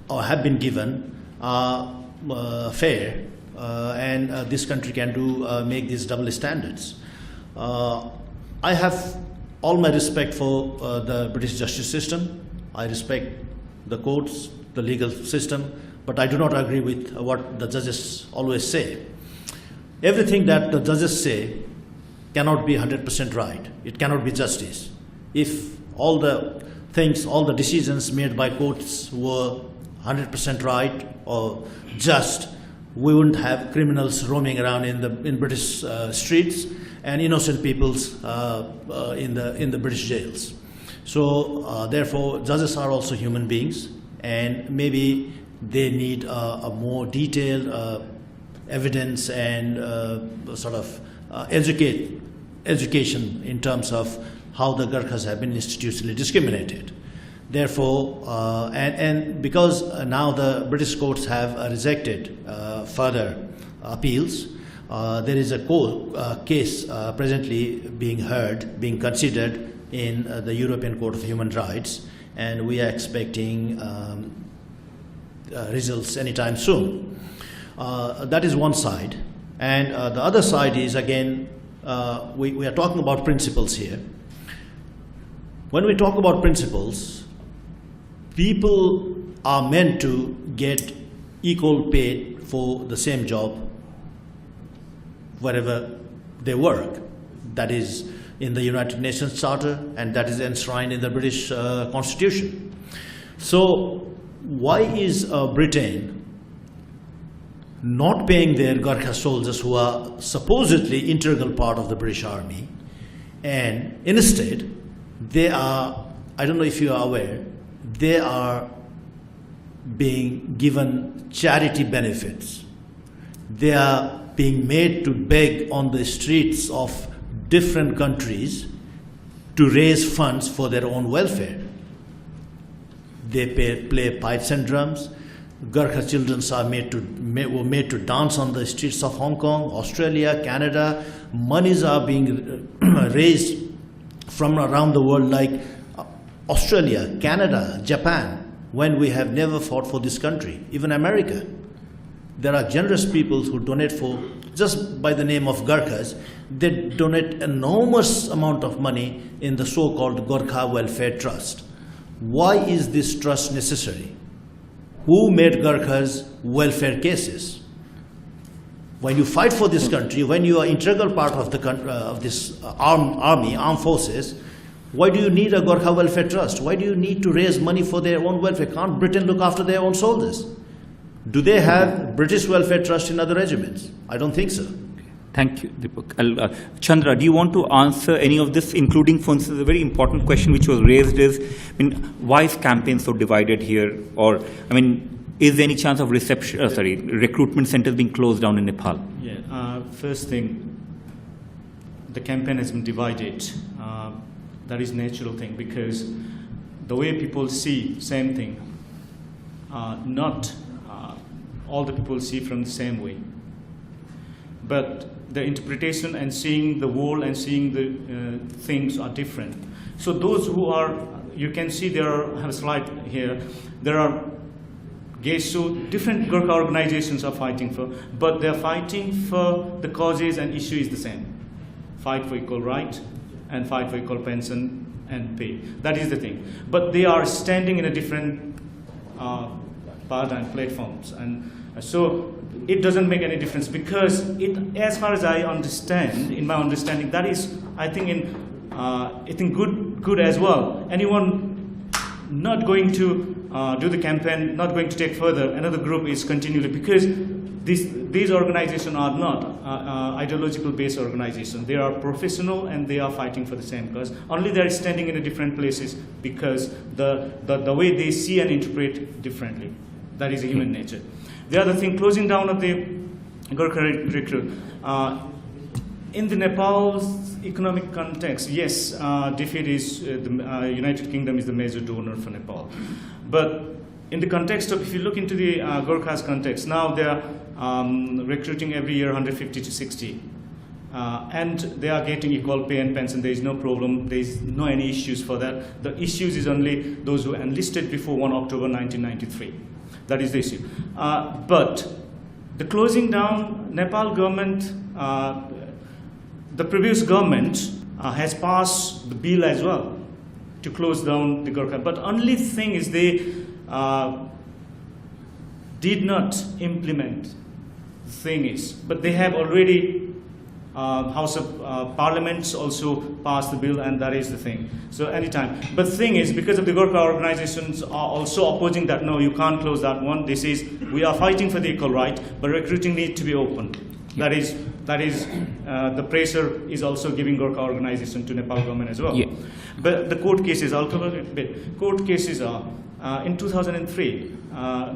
or have been given are fair, and this country can make these double standards. I have all my respect for the British justice system. I respect the courts, the legal system, but I do not agree with what the judges always say. Everything that the judges say cannot be 100% right. It cannot be justice. If all the decisions made by courts were 100% right or just, we wouldn't have criminals roaming around in British streets and innocent peoples in the British jails. So therefore, judges are also human beings, and maybe they need a more detailed evidence and sort of education in terms of how the Gurkhas have been institutionally discriminated. Therefore, and because now the British courts have rejected further appeals, there is a case presently being considered in the European Court of Human Rights, and we are expecting results anytime soon. That is one side. And the other side is, again, we are talking about principles here. When we talk about principles, people are meant to get equal pay for the same job wherever they work. That is in the United Nations Charter, and that is enshrined in the British Constitution. So why is Britain not paying their Gurkha soldiers who are supposedly integral part of the British Army, and instead they are, I don't know if you are aware, they are being given charity benefits. They are being made to beg on the streets of different countries to raise funds for their own welfare. They play pipes and drums. Gurkha children were made to dance on the streets of Hong Kong, Australia, Canada. Monies are being raised from around the world, like Australia, Canada, Japan, when we have never fought for this country, even America. There are generous people who donate for, just by the name of Gurkhas, they donate enormous amount of money in the so-called Gurkha Welfare Trust. Why is this trust necessary? Who made Gurkhas welfare cases? When you fight for this country, when you are integral part of this armed forces, why do you need a Gurkha Welfare Trust? Why do you need to raise money for their own welfare? Can't Britain look after their own soldiers? Do they have British Welfare Trust in other regiments? I don't think so. Thank you, Deepak. Chandra, do you want to answer any of this, including, for instance, a very important question which was raised is, why is campaign so divided here? Or, is there any chance of recruitment centers being closed down in Nepal? Yeah, first thing, the campaign has been divided. That is a natural thing, because the way people see same thing, not all the people see from the same way. But the interpretation and seeing the world and seeing the things are different. So those who are, you can see there have a slide here, there are so different Gurkha organizations are fighting for, but they're fighting for the causes and issue is the same. Fight for equal right and fight for equal pension and pay. That is the thing. But they are standing in a different paradigm platforms, and so it doesn't make any difference, because it, as far as I understand, in my understanding, that is, I think, good as well. Anyone not going to do the campaign, not going to take further, another group is continually, because these organizations are not ideological based organizations. They are professional and they are fighting for the same cause. Only they are standing in a different places because the way they see and interpret differently. That is human nature. The other thing, closing down of the Gurkha recruit. In the Nepal's economic context, yes, defeat is the United Kingdom is the major donor for Nepal. But in the context of, if you look into the Gurkhas context, now they are recruiting every year 150 to 60. And they are getting equal pay and pension. There is no problem. There is no any issues for that. The issues is only those who enlisted before 1 October 1993. That is the issue. But the closing down, Nepal government, the previous government has passed the bill as well to close down the Gurkha. But only thing is they did not implement. The thing is, but they have already House of Parliaments also passed the bill, and that is the thing. So anytime. But the thing is, because of the Gurkha organizations are also opposing that, no, you can't close that one. This is, we are fighting for the equal right, but recruiting needs to be open. That is the pressure is also giving Gurkha organization to Nepal government as well. Yeah. But the court cases, I'll cover a bit. Court cases are, in 2003,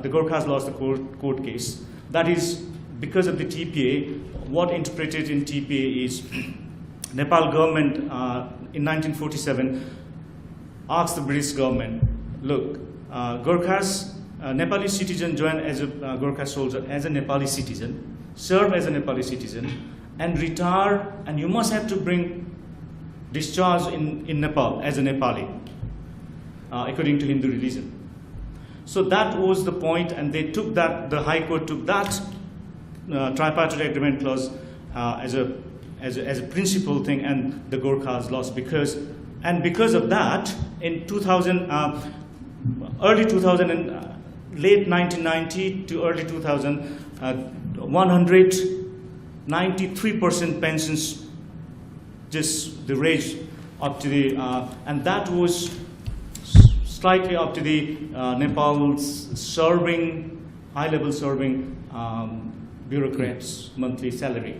the Gurkhas lost the court case. That is because of the TPA. What interpreted in TPA is Nepal government in 1947 asked the British government, look, Gurkhas, Nepali citizen join as a Gurkha soldier as a Nepali citizen, serve as a Nepali citizen, and retire, and you must have to bring discharge in Nepal as a Nepali, according to Hindu religion. So that was the point, and they took that, the High Court took that tripartite agreement clause as a principal thing, and the Gurkhas lost because of that, in 2000, early 2000 and late 1990 to early 2000, 193% pensions just the raise up to the, and that was slightly up to the Nepal's serving, high-level serving bureaucrats' monthly salary.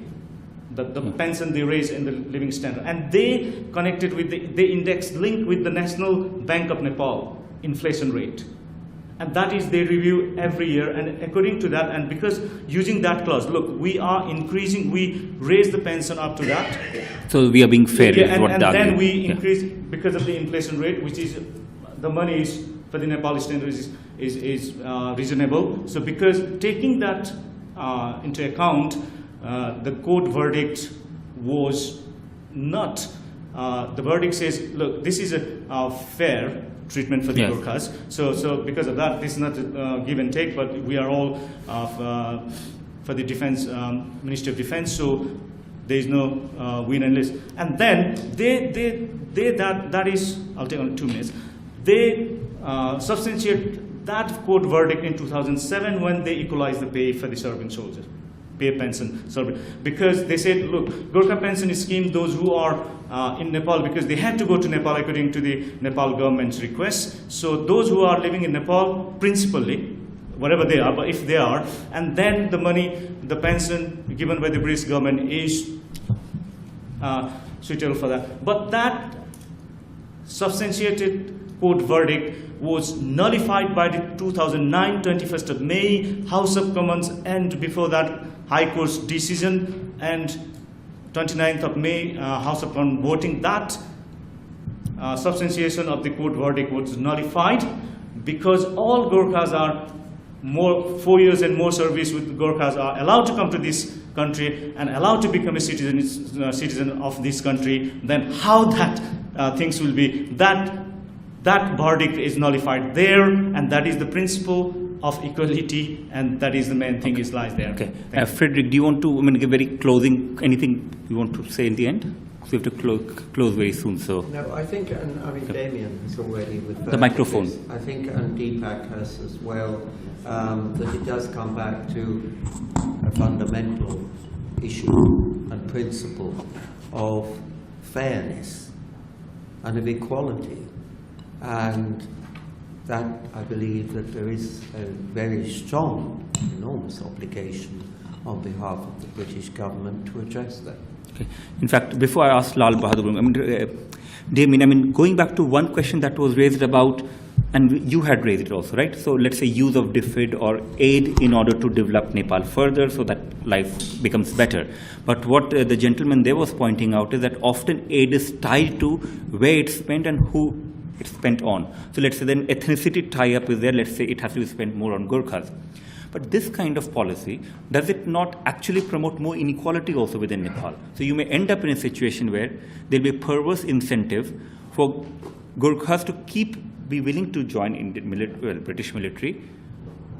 The pension they raise in the living standard. And they connected with they indexed linked with the National Bank of Nepal inflation rate. And that is, they review every year, and according to that, and because using that clause, look, we are increasing, we raise the pension up to that. So we are being fair. Yeah, and then we increase because of the inflation rate, which is, the money is, for the Nepali standards, is reasonable. So because taking that into account, the court verdict was not, the verdict says, look, this is a fair treatment for the Gurkhas. So because of that, this is not a give and take, but we are all for the defense, Ministry of Defense, so there is no win and lose. And then that is, I'll take on 2 minutes, they substantiate that court verdict in 2007 when they equalized the pay for the serving soldiers, pay pension serving. Because they said, look, Gurkha pension scheme, those who are in Nepal, because they had to go to Nepal according to the Nepal government's request. So those who are living in Nepal, principally, whatever they are, but if they are, and then the money, the pension given by the British government is suitable for that. But that substantiated court verdict was nullified by the 2009 21st of May House of Commons, and before that High Court's decision, and 29th of May House of Commons voting. That substantiation of the court verdict was nullified because all Gurkhas are 4 years and more service with Gurkhas are allowed to come to this country and allowed to become a citizen of this country. Then how that things will be, that verdict is nullified there, and that is the principle of equality, and that is the main thing is lies there. Okay. Frederick, do you want to give very closing, anything you want to say in the end? So we have to close very soon. So no, I think, and I mean, Damien has already referred the microphone. to this. I think, and Deepak has as well, that it does come back to a fundamental issue and principle of fairness and of equality, and that I believe that there is a very strong, enormous obligation on behalf of the British government to address that. Okay. In fact, before I ask Lal Bahadur, Damien, going back to one question that was raised about, and you had raised it also, right? So let's say use of DFID or aid in order to develop Nepal further so that life becomes better. But what the gentleman there was pointing out is that often aid is tied to where it's spent and who it's spent on. So let's say then ethnicity tie-up is there. Let's say it has to be spent more on Gurkhas. But this kind of policy, does it not actually promote more inequality also within Nepal? So you may end up in a situation where there will be a perverse incentive for Gurkhas to be willing to join in the British military,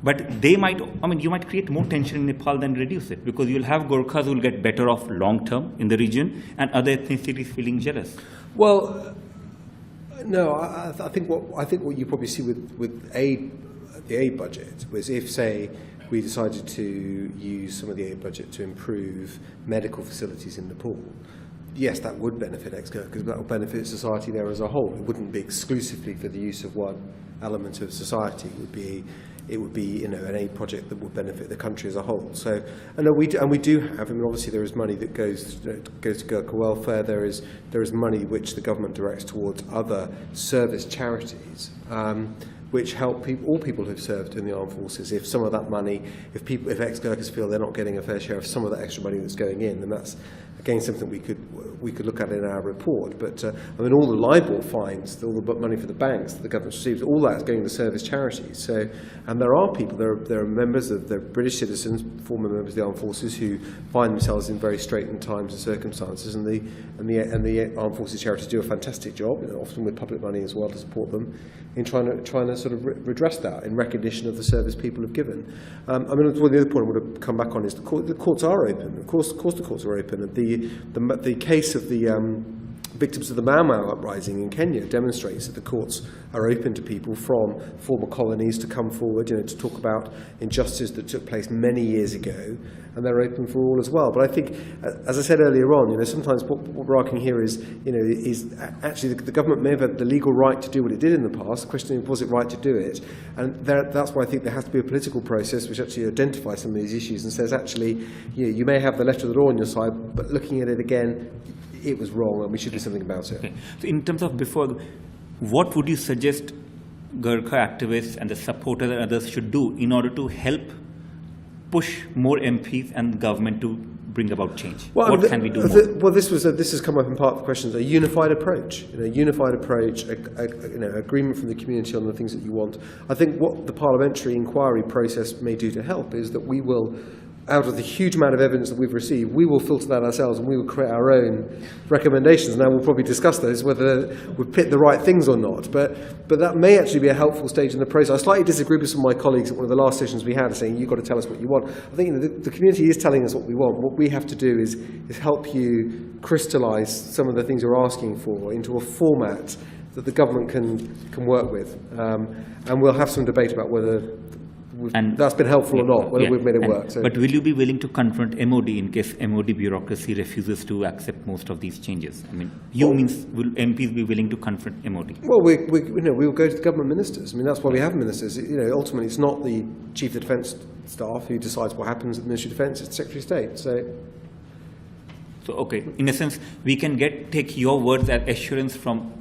but they might, you might create more tension in Nepal than reduce it, because you'll have Gurkhas who will get better off long term in the region and other ethnicities feeling jealous. Well, no, I think what you probably see with the aid budget was if, say, we decided to use some of the aid budget to improve medical facilities in Nepal. Yes, that would benefit ex-Gurkhas, but that would benefit society there as a whole. It wouldn't be exclusively for the use of one element of society. It would be an aid project that would benefit the country as a whole. So, and we do have. Obviously there is money that goes to Gurkha welfare. There is money which the government directs towards other service charities, which help all people who've served in the armed forces. If some of that money, if ex-Gurkhas feel they're not getting a fair share of some of that extra money that's going in, then that's again something we could look at in our report. But all the LIBOR fines, all the money for the banks that the government receives, all that is going to service charities. So, and there are people, there are members of the British citizens, former members of the armed forces, who find themselves in very straitened times and circumstances, and the armed forces charities do a fantastic job, often with public money as well to support them in trying to sort of redress that in recognition of the service people have given. The other point I want to come back on is the courts are open. Of course the courts are open. The case of the victims of the Mau Mau uprising in Kenya demonstrates that the courts are open to people from former colonies to come forward, to talk about injustices that took place many years ago, and they're open for all as well. But I think, as I said earlier on, sometimes what we're arguing here is actually the government may have had the legal right to do what it did in the past. The question is, was it right to do it? And that's why I think there has to be a political process which actually identifies some of these issues and says, actually, you may have the letter of the law on your side, but looking at it again, it was wrong and we should do something about it. Okay. So in terms of what would you suggest Gurkha activists and the supporters and others should do in order to help push more MPs and government to bring about change? What can we do more? This has come up in part of the questions, a unified approach. Agreement from the community on the things that you want. I think what the parliamentary inquiry process may do to help is that we will, out of the huge amount of evidence that we've received, we will filter that ourselves and we will create our own recommendations. Now we'll probably discuss those, whether we've picked the right things or not. But that may actually be a helpful stage in the process. I slightly disagree with some of my colleagues at one of the last sessions we had, saying you've got to tell us what you want. I think the community is telling us what we want. What we have to do is help you crystallise some of the things you're asking for into a format that the government can work with. And we'll have some debate about whether that's been helpful or not, whether we've made it work. So. But will you be willing to confront MOD in case MOD bureaucracy refuses to accept most of these changes? Will MPs be willing to confront MOD? Well, we will go to the government ministers. That's why we have ministers. Ultimately, it's not the Chief of Defence Staff who decides what happens at the Ministry of Defence, it's the Secretary of State. So, okay, in a sense, we can take your words as assurance from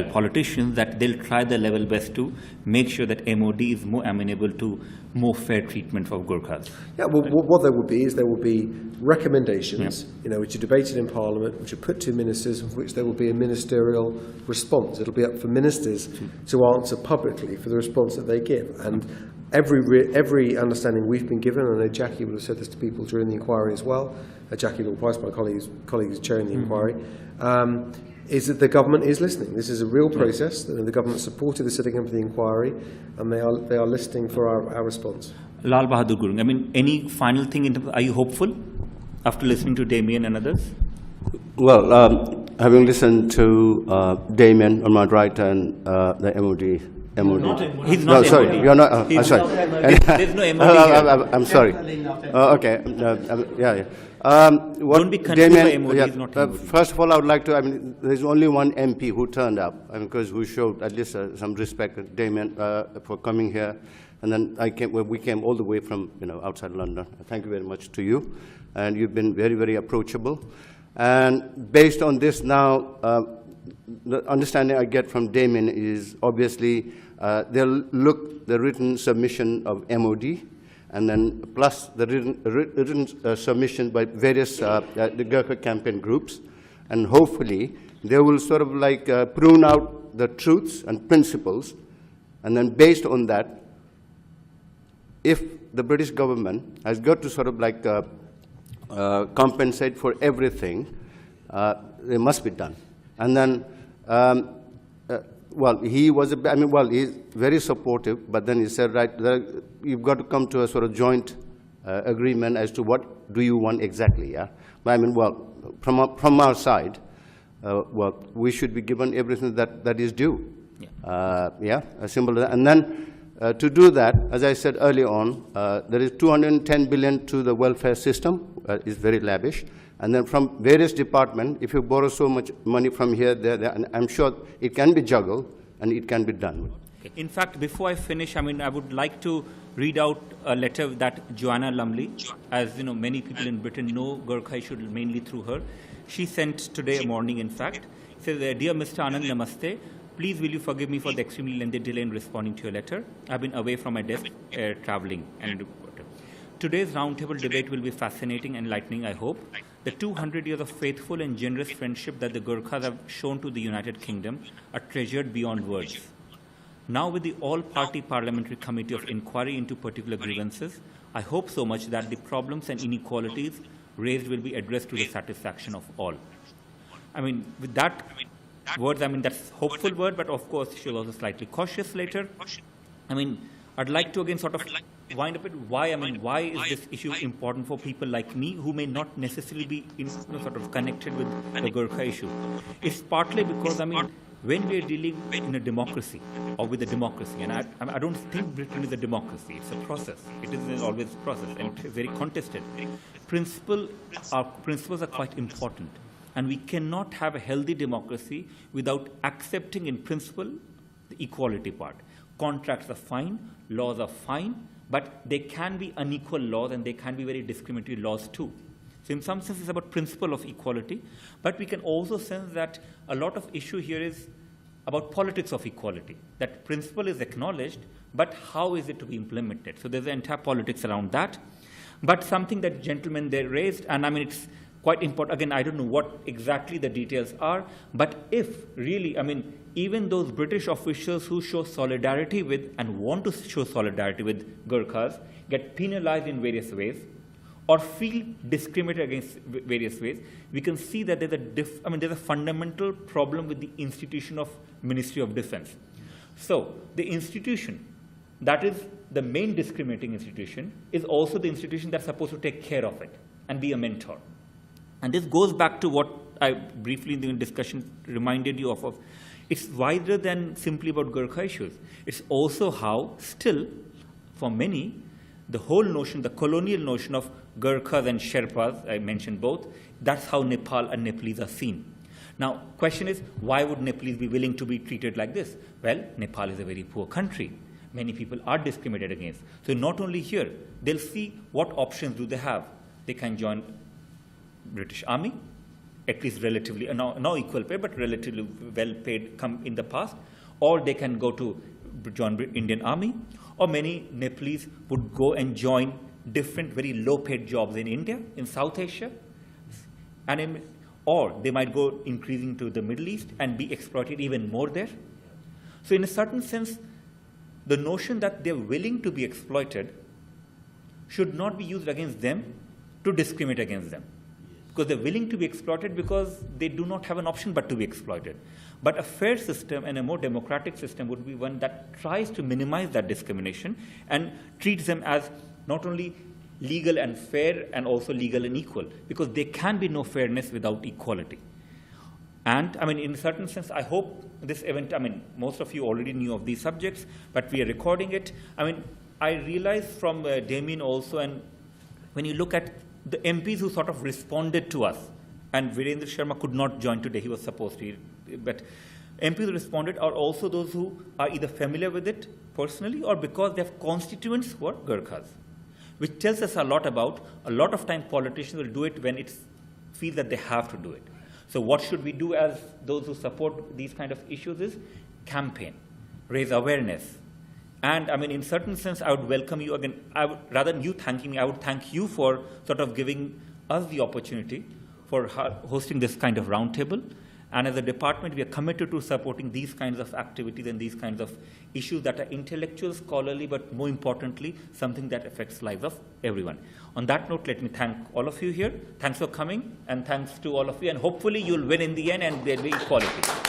politicians that they'll try their level best to make sure that MOD is more amenable to more fair treatment for Gurkhas. Yeah, well, what there will be is there will be recommendations, which are debated in Parliament, which are put to ministers, of which there will be a ministerial response. It'll be up for ministers to answer publicly for the response that they give. And every understanding we've been given, and I know Jackie would have said this to people during the inquiry as well, Jackie Little-Price, my colleague is chairing the inquiry, is that the government is listening. This is a real process. The government supported the setting up of the inquiry, and they are listening for our response. Lal Bahadur Gurung, any final thing? Are you hopeful after listening to Damien and others? Well, having listened to Damien on my right and the MOD. He's not No, sorry, MOD. you're not. I'm He's sorry. There's no MOD here. I'm sorry. Okay. Yeah. What Don't be confused by MOD, yeah, he's not MOD. First of all, I would like to. I mean, there's only one MP who turned up, because who showed at least some respect, Damien, for coming here, and then we came all the way from outside London. Thank you very much to you, and you've been very, very approachable. And based on this now, the understanding I get from Damien is obviously they'll look the written submission of MOD, and then plus the written submission by various the Gurkha campaign groups, and hopefully they will sort of like prune out the truths and principles, and then based on that, if the British government has got to sort of like compensate for everything, they must be done. And then, well, he was, he's very supportive, but then he said, right, you've got to come to a sort of joint agreement as to what do you want exactly, yeah? But I mean, well, from our side, well, we should be given everything that is due. Yeah, a simple as that. And then to do that, as I said earlier on, there is 210 billion to the welfare system, is very lavish. And then from various departments, if you borrow so much money from here, there, and I'm sure it can be juggled and it can be done. In fact, before I finish, I mean, I would like to read out a letter that Joanna Lumley, as many people in Britain know Gurkha issue mainly through her. She sent today morning, in fact, says, "Dear Mr. Anand, Namaste. Please will you forgive me for the extremely lengthy delay in responding to your letter. I've been away from my desk traveling. And today's roundtable debate will be fascinating and enlightening, I hope. The 200 years of faithful and generous friendship that the Gurkhas have shown to the United Kingdom are treasured beyond words. Now with the all-party parliamentary committee of inquiry into particular grievances, I hope so much that the problems and inequalities raised will be addressed to the satisfaction of all." I mean, with that words, I mean, that's hopeful word, but of course she was also slightly cautious later. I mean, I'd like to again sort of wind up at why, I mean, why is this issue important for people like me who may not necessarily be sort of connected with the Gurkha issue? It's partly because, I mean, when we're dealing in a democracy or with a democracy, and I don't think Britain is a democracy, it's a process. It is always a process and it's very contested. Principles are quite important. And we cannot have a healthy democracy without accepting in principle the equality part. Contracts are fine, laws are fine, but they can be unequal laws and they can be very discriminatory laws too. So in some sense it's about principle of equality, but we can also sense that a lot of issue here is about politics of equality. That principle is acknowledged, but how is it to be implemented? So there's an entire politics around that. But something that gentlemen there raised, and I mean it's quite important. Again, I don't know what exactly the details are, but if really, I mean, even those British officials who show solidarity with and want to show solidarity with Gurkhas get penalized in various ways or feel discriminated against various ways, we can see that there's there's a fundamental problem with the institution of Ministry of Defense. So the institution that is the main discriminating institution is also the institution that's supposed to take care of it and be a mentor. And this goes back to what I briefly in the discussion reminded you of. It's wider than simply about Gurkha issues. It's also how still, for many, the whole notion, the colonial notion of Gurkhas and Sherpas, I mentioned both, that's how Nepal and Nepalese are seen. Now, question is, why would Nepalese be willing to be treated like this? Well, Nepal is a very poor country. Many people are discriminated against. So not only here, they'll see what options do they have. They can join British Army, at least relatively, no equal pay, but relatively well paid come in the past, or they can go to join Indian Army, or many Nepalese would go and join different very low paid jobs in India, in South Asia, or they might go increasing to the Middle East and be exploited even more there. So in a certain sense, the notion that they're willing to be exploited should not be used against them to discriminate against them. Because they're willing to be exploited because they do not have an option but to be exploited. But a fair system and a more democratic system would be one that tries to minimize that discrimination and treats them as not only legal and fair and also legal and equal, because there can be no fairness without equality. And I mean, in a certain sense, I hope this event, I mean, most of you already knew of these subjects, but we are recording it. I mean, I realized from Damien also, and when you look at the MPs who sort of responded to us, and Virendra Sharma could not join today, he was supposed to, but MPs who responded are also those who are either familiar with it personally or because they have constituents who are Gurkhas, which tells us a lot about, a lot of time politicians will do it when it feels that they have to do it. So what should we do as those who support these kind of issues is campaign, raise awareness. And I mean, in certain sense, I would welcome you again. Rather than you thanking me, I would thank you for sort of giving us the opportunity for hosting this kind of roundtable. And as a department, we are committed to supporting these kinds of activities and these kinds of issues that are intellectual, scholarly, but more importantly, something that affects lives of everyone. On that note, let me thank all of you here. Thanks for coming, and thanks to all of you. And hopefully, you'll win in the end, and there'll be equality.